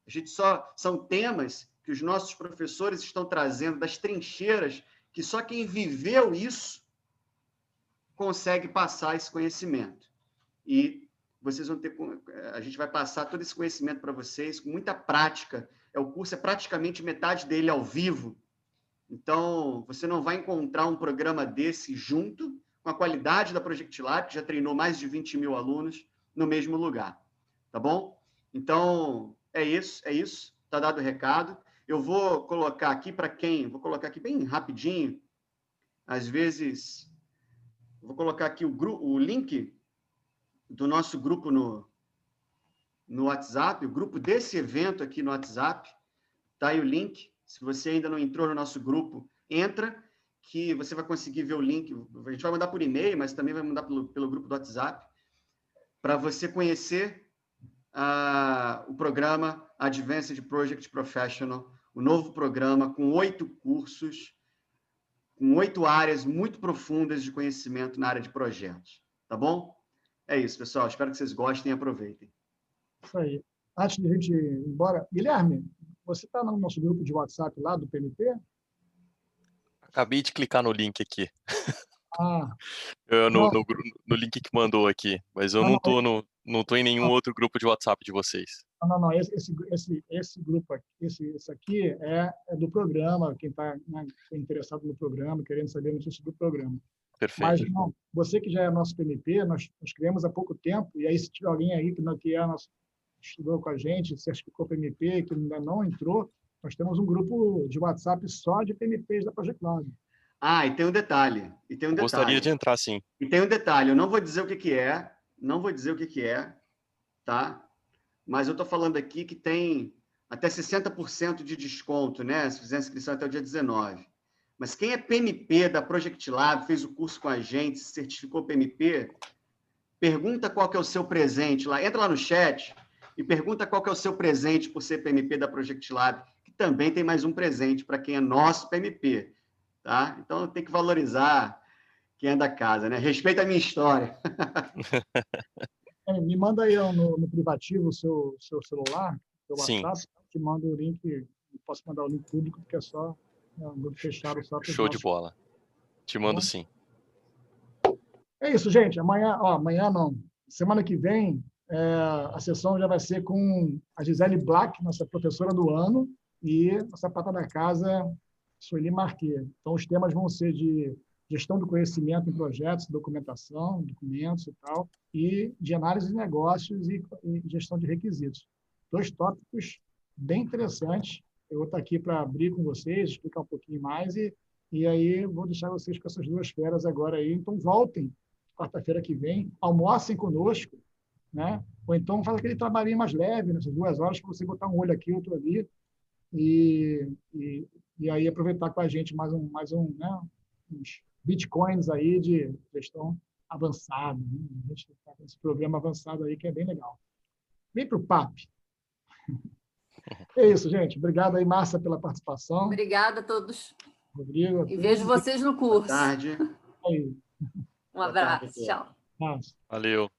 A gente são temas que os nossos professores estão trazendo das trincheiras, que só quem viveu isso consegue passar esse conhecimento. E vocês vão ter, a gente vai passar todo esse conhecimento para vocês com muita prática. O curso é praticamente metade dele ao vivo. Então, você não vai encontrar um programa desse junto com a qualidade da Project Lab, que já treinou mais de 20 mil alunos no mesmo lugar. Tá bom? Então, é isso. Está dado o recado. Eu vou colocar aqui para quem... Vou colocar aqui bem rapidinho. Às vezes, vou colocar aqui o link do nosso grupo no WhatsApp, o grupo desse evento aqui no WhatsApp. Tá aí o link. Se você ainda não entrou no nosso grupo, entra, que você vai conseguir ver o link. A gente vai mandar por e-mail, mas também vai mandar pelo grupo do WhatsApp, para você conhecer o programa Advanced Project Professional, o novo programa com 8 cursos, com 8 áreas muito profundas de conhecimento na área de projetos. Tá bom? É isso, pessoal. Espero que vocês gostem e aproveitem. Isso aí. Antes de a gente ir embora, Guilherme, você está no nosso grupo de WhatsApp lá do PMP? Acabei de clicar no link aqui. Ah, No link que mandou aqui, mas eu não tô em nenhum outro grupo de WhatsApp de vocês. Não. Esse grupo aqui, esse aqui é do programa, quem está, né, interessado no programa, querendo saber notícias do programa. Perfeito. Mas não, você que já é nosso PMP, nós criamos há pouco tempo, e aí se tiver alguém aí que estudou com a gente, certificou PMP, que ainda não entrou, nós temos um grupo de WhatsApp só de PMPs da Project Lab. Ah, e tem um detalhe. Gostaria de entrar, sim. E tem um detalhe, eu não vou dizer o que é, tá? Mas eu estou falando aqui que tem até 60% de desconto, né? Se fizer inscrição até o dia 19. Mas quem é PMP da Project Lab, fez o curso com a gente, se certificou PMP, pergunta qual que é o seu presente lá. Entra lá no chat e pergunta qual que é o seu presente por ser PMP da Project Lab, que também tem mais um presente para quem é nosso PMP. Tá? Então, tem que valorizar quem é da casa, né? Respeita a minha história. Me manda aí no privativo o seu celular, seu Sim. WhatsApp, te mando o link, posso mandar o link público, porque é só um grupo fechado. Só Show de bola. Te mando sim. É isso, gente. Amanhã não. Semana que vem, a sessão já vai ser com a Gisele Black, nossa professora do ano, e nossa prata da casa, Sueli Marquet. Então, os temas vão ser de gestão do conhecimento em projetos, documentação, documentos e tal, e de análise de negócios e gestão de requisitos. 2 tópicos bem interessantes. Eu vou estar aqui para abrir com vocês, explicar um pouquinho mais, e aí vou deixar vocês com essas 2 feras agora aí. Então, voltem quarta-feira que vem, almocem conosco, né? Ou então faz aquele trabalhinho mais leve, nessas 2 horas, para você botar um olho aqui, outro ali, e aí aproveitar com a gente mais né, uns bitcoins aí de gestão avançada. Né? A gente está com esse programa avançado aí que é bem legal. Vem para o PAP. É isso, gente. Obrigado aí, Márcia, pela participação. Obrigada a todos. Rodrigo. E vejo vocês no curso. Boa tarde. Aí. Um abraço. Tchau. Márcia. Valeu.